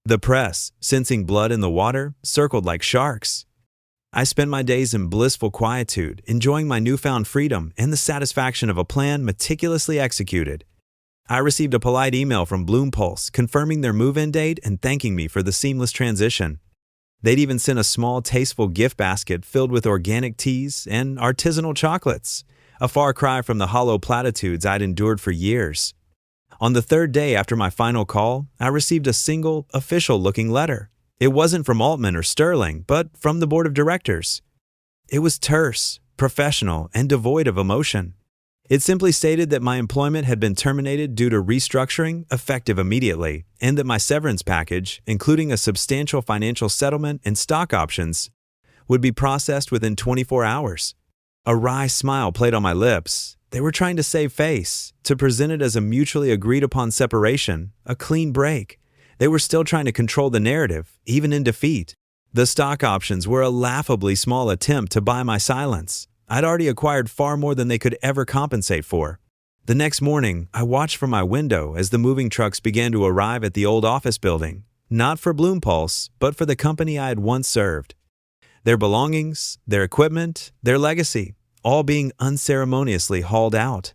The press, sensing blood in the water, circled like sharks. I spent my days in blissful quietude, enjoying my newfound freedom and the satisfaction of a plan meticulously executed. I received a polite email from Bloompulse confirming their move-in date and thanking me for the seamless transition. They'd even sent a small, tasteful gift basket filled with organic teas and artisanal chocolates, a far cry from the hollow platitudes I'd endured for years. On the third day after my final call, I received a single, official-looking letter. It wasn't from Altman or Sterling, but from the board of directors. It was terse, professional, and devoid of emotion. It simply stated that my employment had been terminated due to restructuring, effective immediately, and that my severance package, including a substantial financial settlement and stock options, would be processed within 24 hours. A wry smile played on my lips. They were trying to save face, to present it as a mutually agreed-upon separation, a clean break. They were still trying to control the narrative, even in defeat. The stock options were a laughably small attempt to buy my silence. I'd already acquired far more than they could ever compensate for. The next morning, I watched from my window as the moving trucks began to arrive at the old office building, not for Bloompulse, but for the company I had once served. Their belongings, their equipment, their legacy, all being unceremoniously hauled out.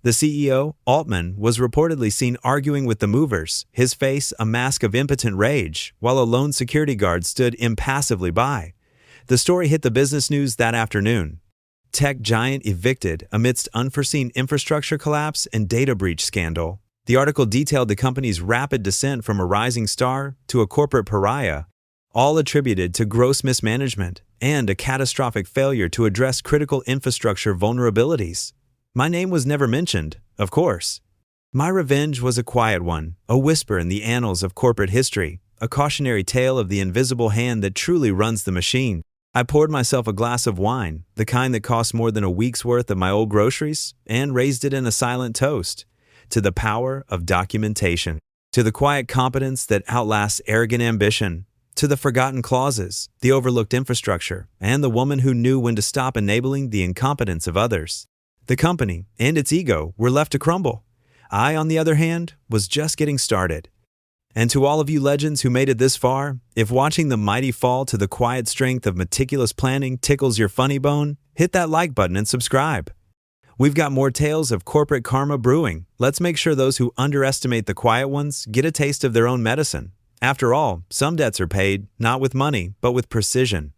The CEO, Altman, was reportedly seen arguing with the movers, his face a mask of impotent rage, while a lone security guard stood impassively by. The story hit the business news that afternoon. Tech giant evicted amidst unforeseen infrastructure collapse and data breach scandal. The article detailed the company's rapid descent from a rising star to a corporate pariah, all attributed to gross mismanagement and a catastrophic failure to address critical infrastructure vulnerabilities. My name was never mentioned, of course. My revenge was a quiet one, a whisper in the annals of corporate history, a cautionary tale of the invisible hand that truly runs the machine. I poured myself a glass of wine, the kind that cost more than a week's worth of my old groceries, and raised it in a silent toast to the power of documentation, to the quiet competence that outlasts arrogant ambition, to the forgotten clauses, the overlooked infrastructure, and the woman who knew when to stop enabling the incompetence of others. The company and its ego were left to crumble. I, on the other hand, was just getting started. And to all of you legends who made it this far, if watching the mighty fall to the quiet strength of meticulous planning tickles your funny bone, hit that like button and subscribe. We've got more tales of corporate karma brewing. Let's make sure those who underestimate the quiet ones get a taste of their own medicine. After all, some debts are paid, not with money, but with precision.